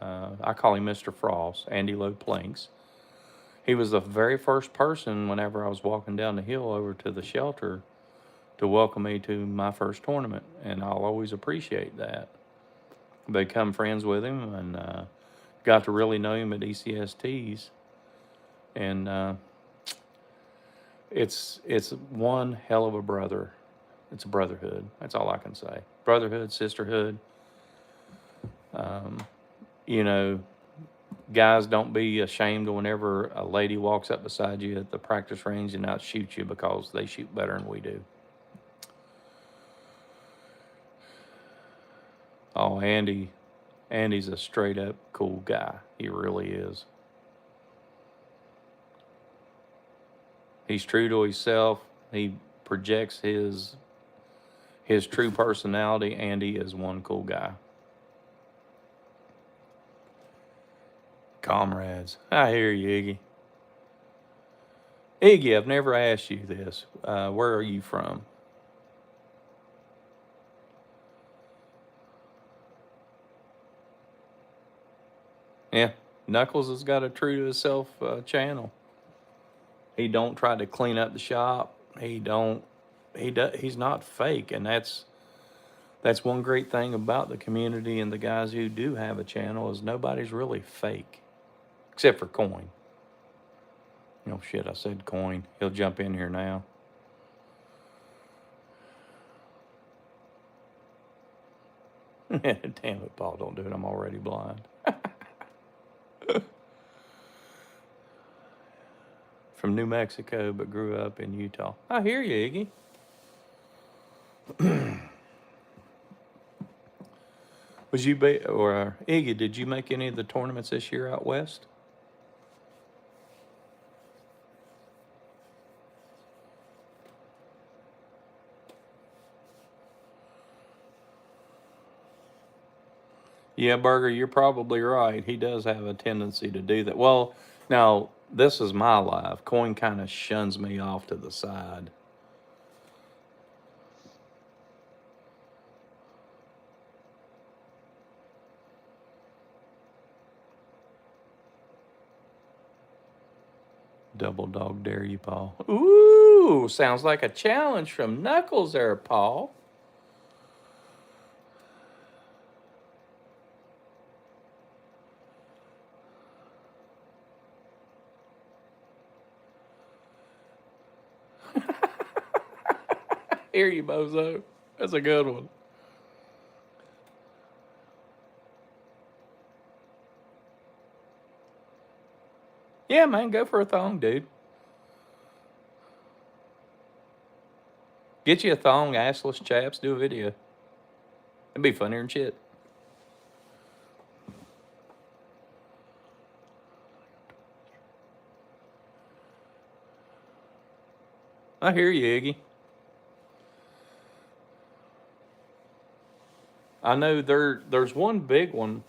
I call him Mr. Frost, Andy Lowe Planks. He was the very first person whenever I was walking down the hill over to the shelter to welcome me to my first tournament, and I'll always appreciate that. Become friends with him and got to really know him at ECSTs, and it's one hell of a brother. It's a brotherhood. That's all I can say. Brotherhood, sisterhood. You know, guys, don't be ashamed whenever a lady walks up beside you at the practice range and outshoot you because they shoot better than we do. Oh, Andy's a straight up cool guy. He really is. He's true to himself. He projects his true personality. Andy is one cool guy. Comrades. I hear you, Iggy. Iggy, I've never asked you this. Where are you from? Yeah, Knuckles has got a true to himself channel. He don't try to clean up the shop. He's not fake, and that's one great thing about the community and the guys who do have a channel is nobody's really fake, except for Coin. Oh shit, I said Coin. He'll jump in here now. Damn it, Paul, don't do it. I'm already blind. From New Mexico, but grew up in Utah. I hear you, Iggy. Iggy, did you make any of the tournaments this year out west? Yeah, Burger, you're probably right. He does have a tendency to do that. Well, now, this is my life. Coin kind of shuns me off to the side. Double dog dare you, Paul. Ooh, sounds like a challenge from Knuckles there, Paul. Hear you, bozo. That's a good one. Yeah, man, go for a thong, dude. Get you a thong, assless chaps, do a video. It'd be funnier than shit. I hear you, Iggy. I know there's one big one.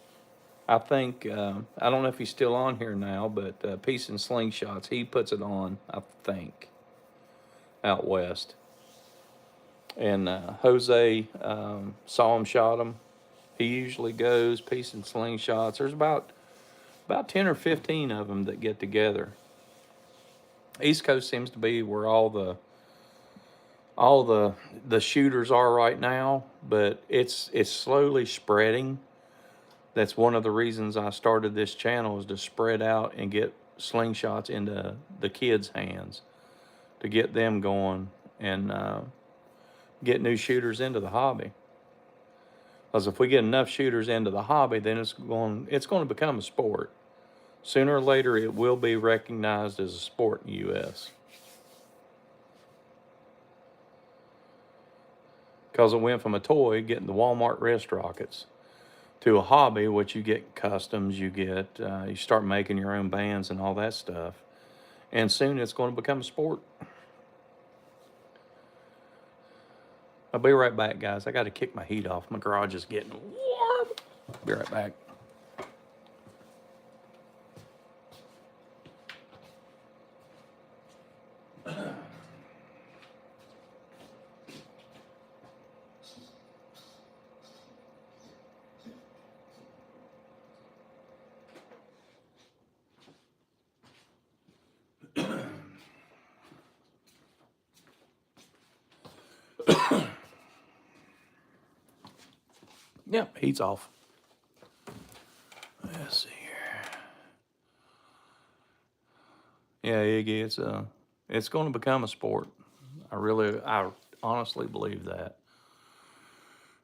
I think I don't know if he's still on here now, but Peace and Slingshots. He puts it on, I think, out west. And Jose saw him, shot him. He usually goes Peace and Slingshots. There's about 10 or 15 of them that get together. East Coast seems to be where all the shooters are right now, but it's slowly spreading. That's one of the reasons I started this channel, is to spread out and get slingshots into the kids' hands, to get them going and get new shooters into the hobby. Because if we get enough shooters into the hobby, then it's going to become a sport. Sooner or later, it will be recognized as a sport in the U.S. Because it went from a toy, getting the Walmart wrist rockets, to a hobby, which you get customs, you start making your own bands and all that stuff. And soon it's going to become a sport. I'll be right back, guys. I got to kick my heat off. My garage is getting warm. Be right back. Yep, heat's off. Let's see here. Yeah, Iggy, it's going to become a sport. I honestly believe that.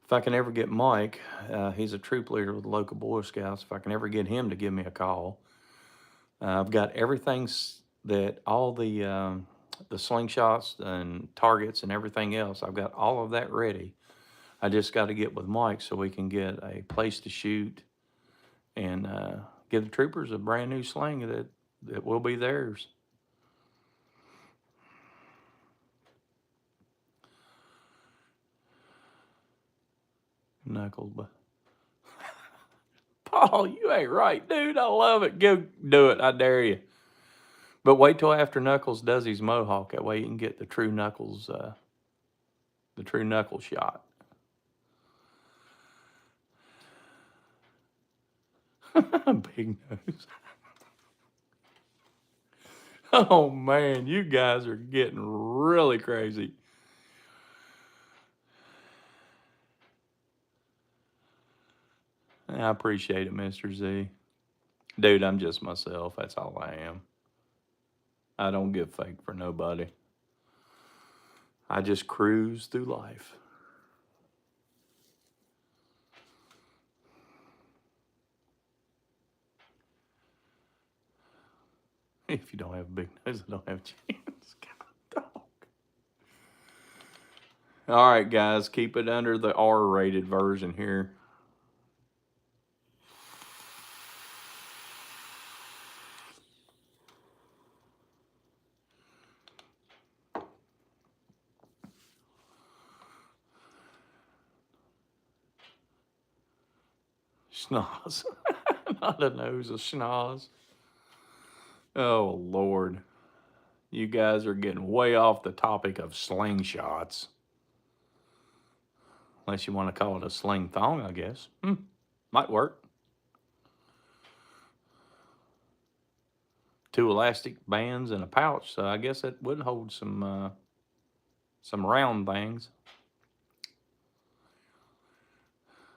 If I can ever get Mike, he's a troop leader with the local Boy Scouts. If I can ever get him to give me a call, I've got everything that all the slingshots and targets and everything else. I've got all of that ready. I just got to get with Mike so we can get a place to shoot and give the troopers a brand new sling that will be theirs. Knuckles, but Paul, you ain't right, dude. I love it. Go do it. I dare you. But wait till after Knuckles does his mohawk. That way you can get the true Knuckles shot. Big nose. Oh man, you guys are getting really crazy. I appreciate it, Mr. Z. Dude, I'm just myself. That's all I am. I don't give fake for nobody. I just cruise through life. If you don't have a big nose, I don't have a chance. God, dog. All right, guys, keep it under the R-rated version here. Schnoz. Not a nose, a schnoz. Oh, Lord. You guys are getting way off the topic of slingshots. Unless you want to call it a sling thong, I guess. Might work. 2 elastic bands and a pouch, so I guess it would hold some round things.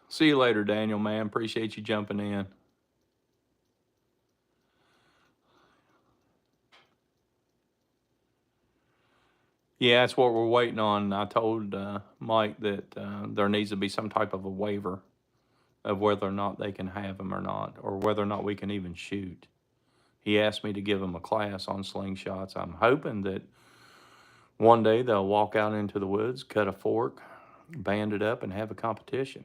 See you later, Daniel, man. Appreciate you jumping in. Yeah, that's what we're waiting on. I told Mike that there needs to be some type of a waiver of whether or not they can have them or not, or whether or not we can even shoot. He asked me to give him a class on slingshots. I'm hoping that one day they'll walk out into the woods, cut a fork, band it up, and have a competition.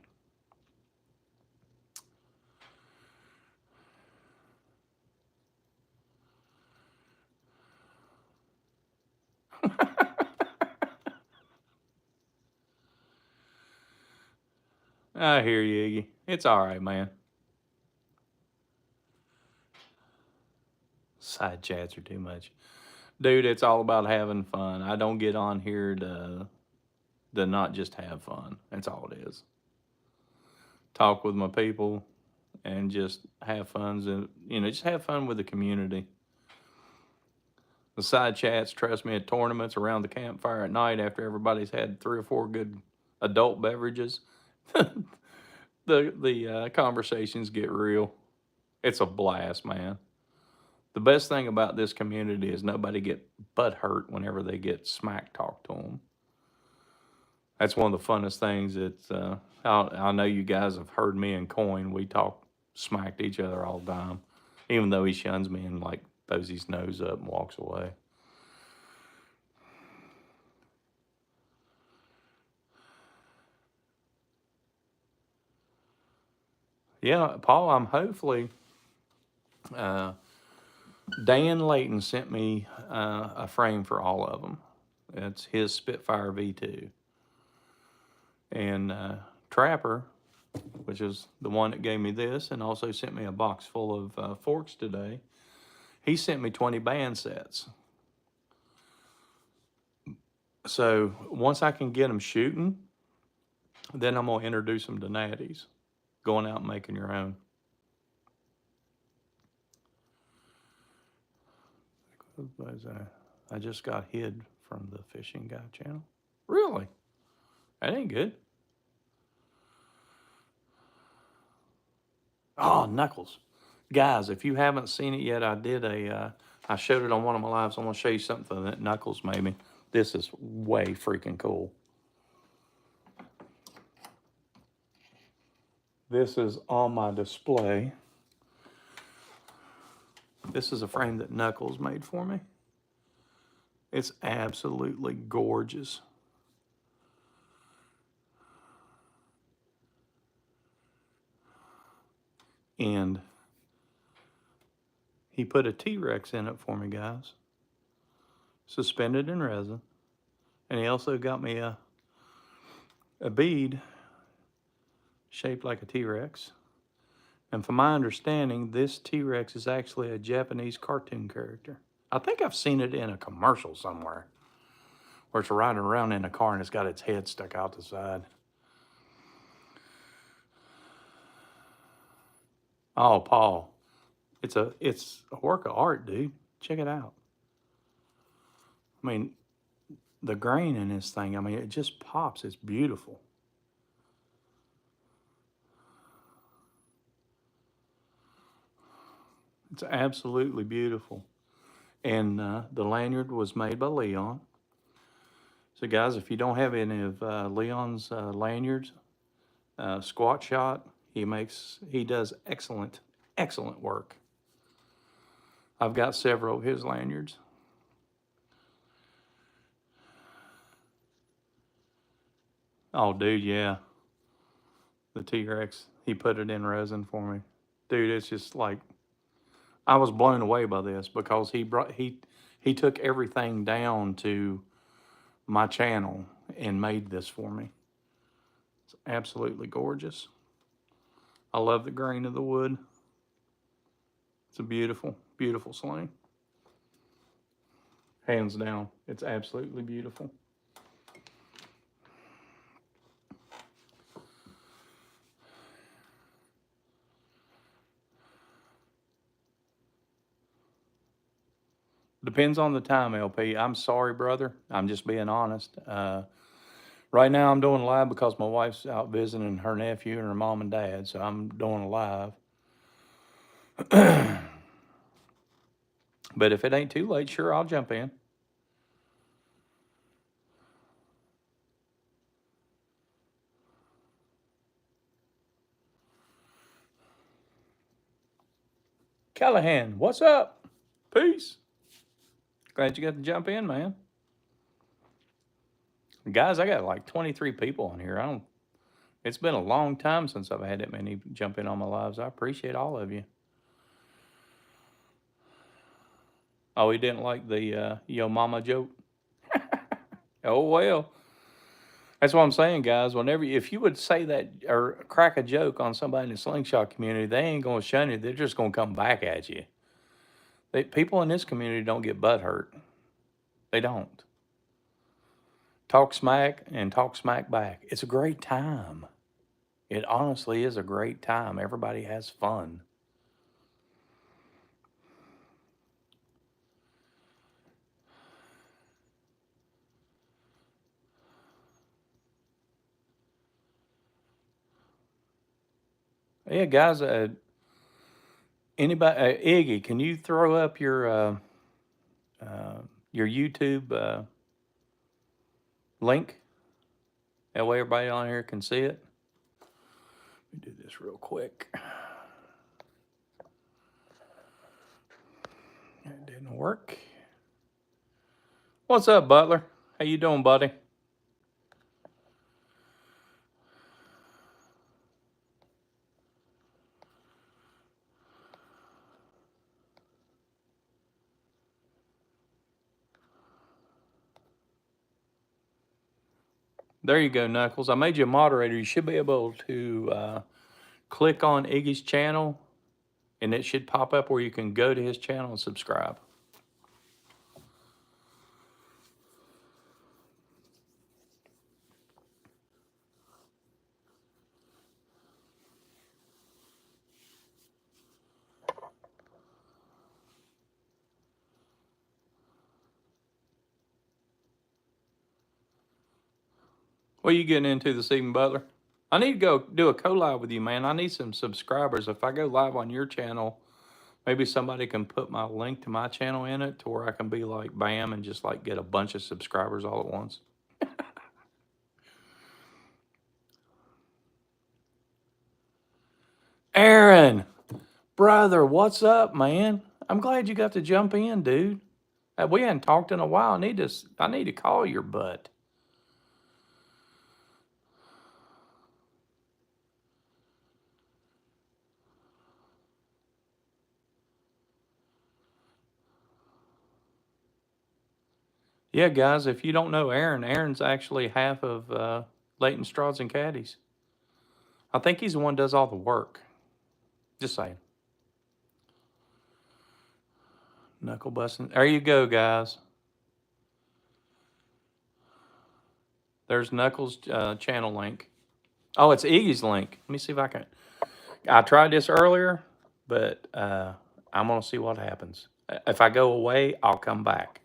I hear you, Iggy. It's all right, man. Side chats are too much. Dude, it's all about having fun. I don't get on here to not just have fun. That's all it is. Talk with my people and just have fun, and just have fun with the community. The side chats, trust me, at tournaments around the campfire at night after everybody's had 3 or 4 good adult beverages, the conversations get real. It's a blast, man. The best thing about this community is nobody get butt hurt whenever they get smack talked to them. That's one of the funnest things. I know you guys have heard me and Coin. We talk smack to each other all the time, even though he shuns me and like throws his nose up and walks away. Yeah, Paul, I'm hopefully. Dan Layton sent me a frame for all of them. It's his Spitfire V2. And Trapper, which is the one that gave me this, and also sent me a box full of forks today. He sent me 20 band sets. So once I can get them shooting, then I'm going to introduce them to natties, going out and making your own. I just got hid from the Fishing Guy channel. Really? That ain't good. Oh, Knuckles. Guys, if you haven't seen it yet, I showed it on one of my lives. I'm going to show you something that Knuckles made me. This is way freaking cool. This is on my display. This is a frame that Knuckles made for me. It's absolutely gorgeous. And he put a T-Rex in it for me, guys. Suspended in resin. And he also got me a bead shaped like a T-Rex. And from my understanding, this T-Rex is actually a Japanese cartoon character. I think I've seen it in a commercial somewhere where it's riding around in a car and it's got its head stuck out the side. Oh, Paul, it's a work of art, dude. Check it out. I mean, the grain in this thing, I mean, it just pops. It's beautiful. It's absolutely beautiful. And the lanyard was made by Leon. So, guys, if you don't have any of Leon's lanyards, Squat Shot, he does excellent work. I've got several of his lanyards. Oh, dude, yeah. The T-Rex, he put it in resin for me. Dude, it's just like, I was blown away by this because he took everything down to my channel and made this for me. It's absolutely gorgeous. I love the grain of the wood. It's a beautiful, beautiful sling. Hands down, it's absolutely beautiful. Depends on the time, LP. I'm sorry, brother. I'm just being honest. Right now, I'm doing live because my wife's out visiting her nephew and her mom and dad, so I'm doing a live. But if it ain't too late, sure, I'll jump in. Callahan, what's up? Peace. Glad you got to jump in, man. Guys, I got like 23 people on here. It's been a long time since I've had that many jump in on my lives. I appreciate all of you. Oh, he didn't like the yo mama joke? Oh, well. That's what I'm saying, guys. If you would say that or crack a joke on somebody in the slingshot community, they ain't going to shun you. They're just going to come back at you. People in this community don't get butt hurt. They don't. Talk smack and talk smack back. It's a great time. It honestly is a great time. Everybody has fun. Yeah, guys. Anybody? Iggy, can you throw up your YouTube link? That way everybody on here can see it. Let me do this real quick. It didn't work. What's up, Butler? How you doing, buddy? There you go, Knuckles. I made you a moderator. You should be able to click on Iggy's channel, and it should pop up where you can go to his channel and subscribe. What are you getting into this evening, Butler? I need to go do a co-live with you, man. I need some subscribers. If I go live on your channel, maybe somebody can put my link to my channel in it to where I can be like bam and just like get a bunch of subscribers all at once. Aaron, brother, what's up, man? I'm glad you got to jump in, dude. We hadn't talked in a while. I need to call your butt. Yeah, guys, if you don't know Aaron's actually half of Leighton Straws and Caddies. I think he's the one who does all the work. Just saying. Knuckle busting. There you go, guys. There's Knuckles' channel link. Oh, it's Iggy's link. Let me see if I can. I tried this earlier, but I'm going to see what happens. If I go away, I'll come back.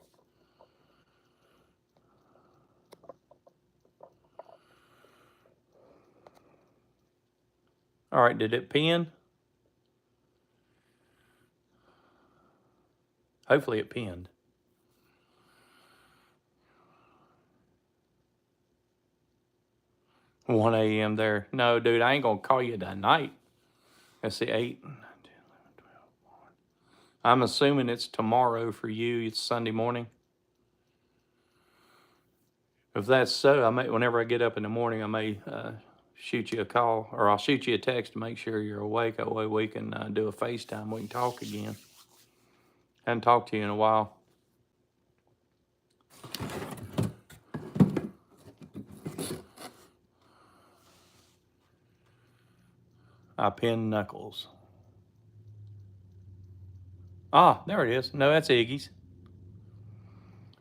All right, did it pin? Hopefully it pinned. 1 a.m. there. No, dude, I ain't going to call you tonight. Let's see, 8, 9, 10, 11, 12, 1. I'm assuming it's tomorrow for you. It's Sunday morning. If that's so, whenever I get up in the morning, I may shoot you a call, or I'll shoot you a text to make sure you're awake. That way we can do a FaceTime. We can talk again. Haven't talked to you in a while. I pinned Knuckles. Ah, there it is. No, that's Iggy's.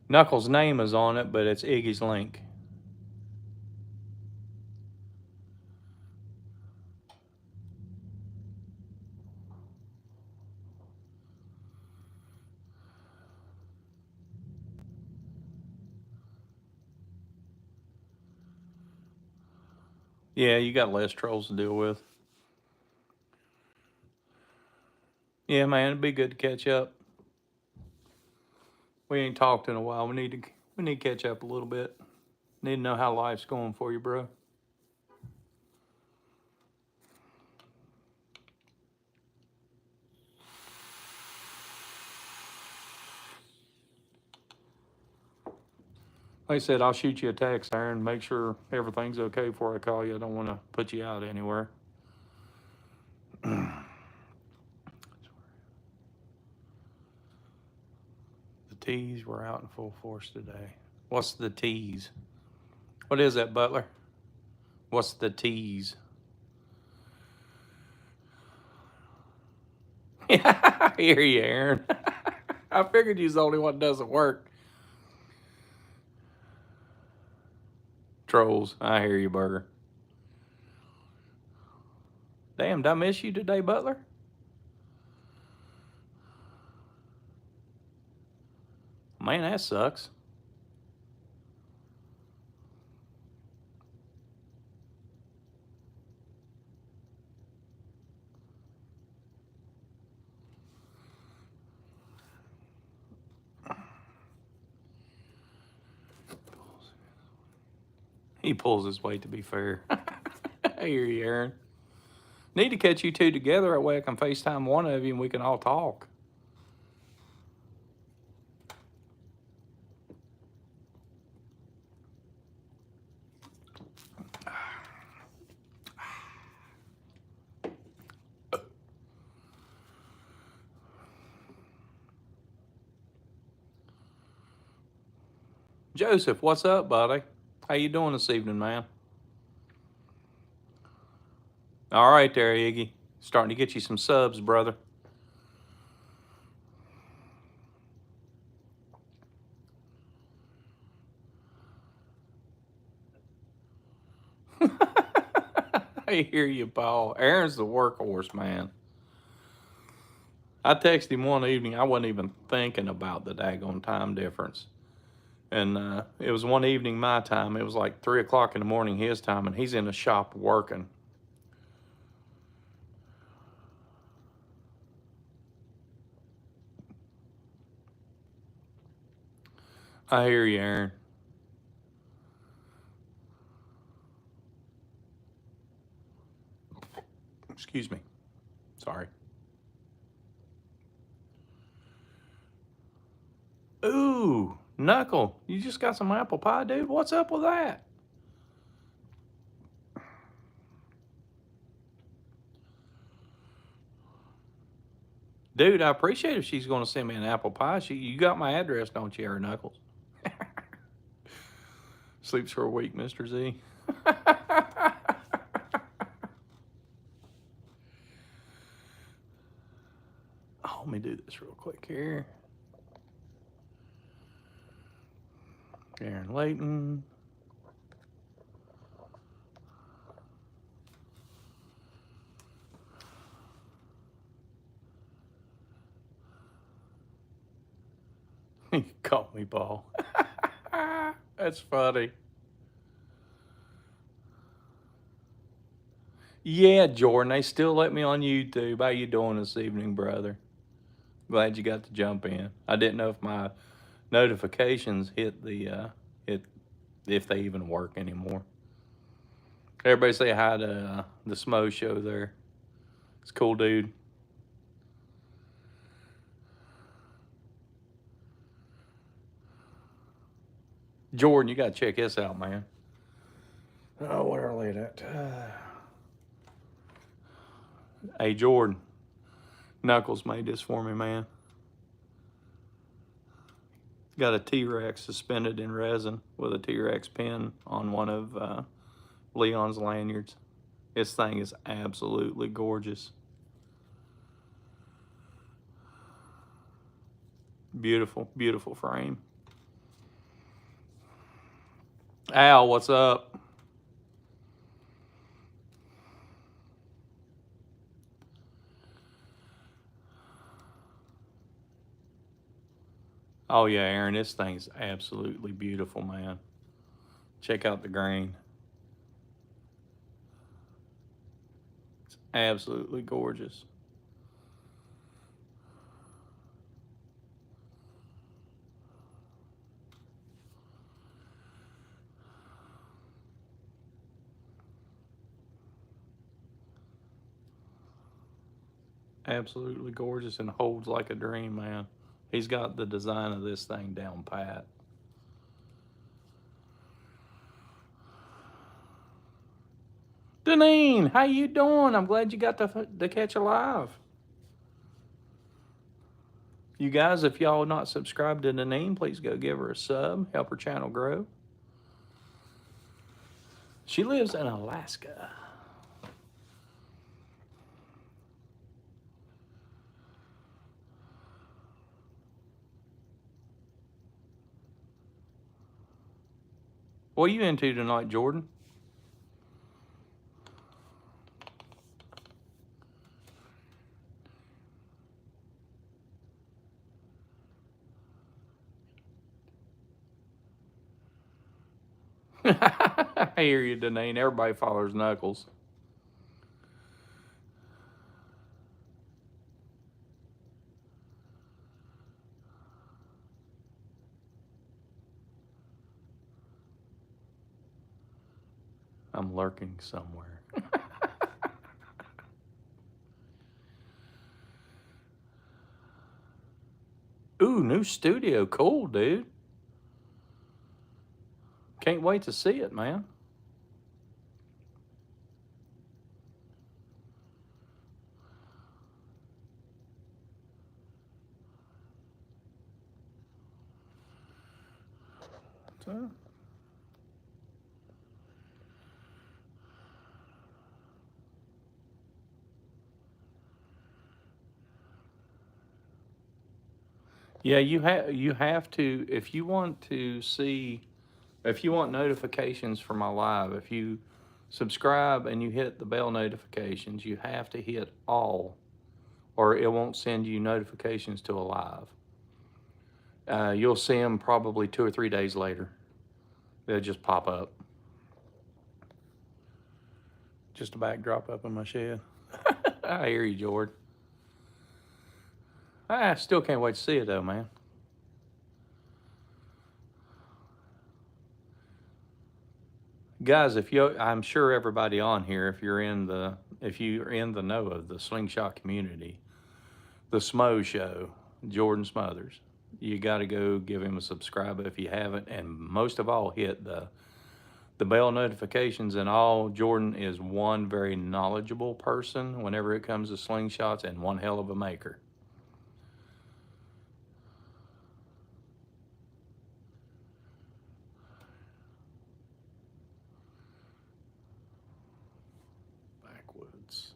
Knuckles' name is on it, but it's Iggy's link. Yeah, you got less trolls to deal with. Yeah, man, it'd be good to catch up. We ain't talked in a while. We need to catch up a little bit. Need to know how life's going for you, bro. Like I said, I'll shoot you a text, Aaron. Make sure everything's okay before I call you. I don't want to put you out anywhere. The T's were out in full force today. What's the T's? What is that, Butler? What's the T's? I hear you, Aaron. I figured you's the only one that doesn't work. Trolls. I hear you, Burger. Damn, did I miss you today, Butler? Man, that sucks. He pulls his weight, to be fair. I hear you, Aaron. Need to catch you two together. That way I can FaceTime one of you and we can all talk. Joseph, what's up, buddy? How you doing this evening, man? All right there, Iggy. Starting to get you some subs, brother. I hear you, Paul. Aaron's the workhorse, man. I texted him one evening. I wasn't even thinking about the daggone time difference. And it was one evening my time. It was like 3 o'clock in the morning his time, and he's in the shop working. I hear you, Aaron. Excuse me. Sorry. Ooh, Knuckle, you just got some apple pie, dude? What's up with that? Dude, I appreciate if she's going to send me an apple pie. You got my address, don't you, Aaron Knuckles? Sleeps for a week, Mr. Z. Oh, let me do this real quick here. Aaron Layton. You caught me, Paul. That's funny. Yeah, Jordan, they still let me on YouTube. How you doing this evening, brother? Glad you got to jump in. I didn't know if my notifications hit the if they even work anymore. Everybody say hi to the Smo show there. It's a cool, dude. Jordan, you got to check this out, man. Oh, where are they at? Hey, Jordan. Knuckles made this for me, man. Got a T-Rex suspended in resin with a T-Rex pin on one of Leon's lanyards. This thing is absolutely gorgeous. Beautiful, beautiful frame. Al, what's up? Oh yeah, Aaron, this thing's absolutely beautiful, man. Check out the grain. Absolutely gorgeous. Absolutely gorgeous and holds like a dream, man. He's got the design of this thing down pat. Deneen, how you doing? I'm glad you got to catch a live. You guys, if y'all not subscribed to Deneen, please go give her a sub. Help her channel grow. She lives in Alaska. What are you into tonight, Jordan? I hear you, Deneen. Everybody follows Knuckles. I'm lurking somewhere. Ooh, new studio. Cool, dude. Can't wait to see it, man. So, yeah, you have to if you want to see if you want notifications for my live, if you subscribe and you hit the bell notifications, you have to hit all or it won't send you notifications to a live. You'll see them probably 2 or 3 days later. They'll just pop up. Just a backdrop up in my shed. I hear you, Jordan. I still can't wait to see it though, man. Guys, I'm sure everybody on here, if you're in the know of the Slingshot community, the Smo Show, Jordan Smothers, you got to go give him a subscribe if you haven't, and most of all, hit the bell notifications and all. Jordan is one very knowledgeable person whenever it comes to slingshots, and one hell of a maker. Backwoods.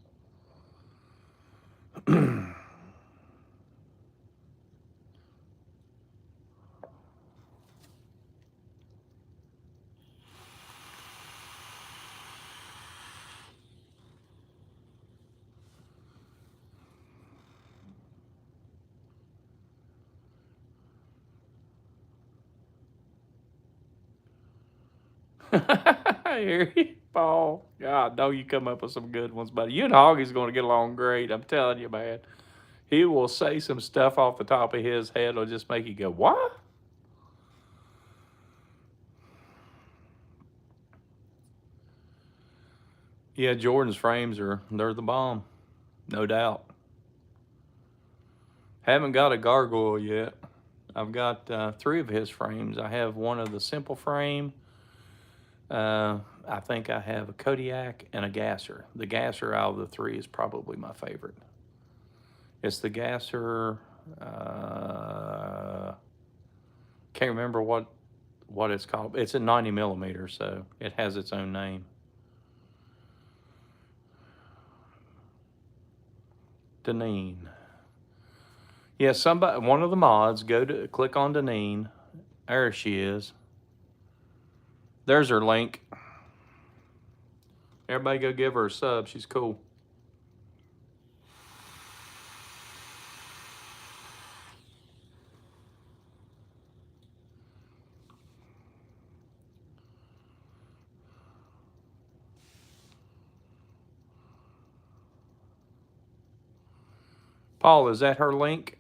I hear you, Paul. God, know you come up with some good ones, buddy. You and Hoggy's going to get along great. I'm telling you, man. He will say some stuff off the top of his head that'll just make you go, what? Yeah, Jordan's frames they're the bomb. No doubt. Haven't got a gargoyle yet. I've got 3 of his frames. I have one of the simple frame. I think I have a Kodiak and a Gasser. The Gasser out of the 3 is probably my favorite. It's the Gasser. Can't remember what it's called. It's a 90 millimeter, so it has its own name. Deneen. Yeah, one of the mods, click on Deneen. There she is. There's her link. Everybody go give her a sub. She's cool. Paul, is that her link?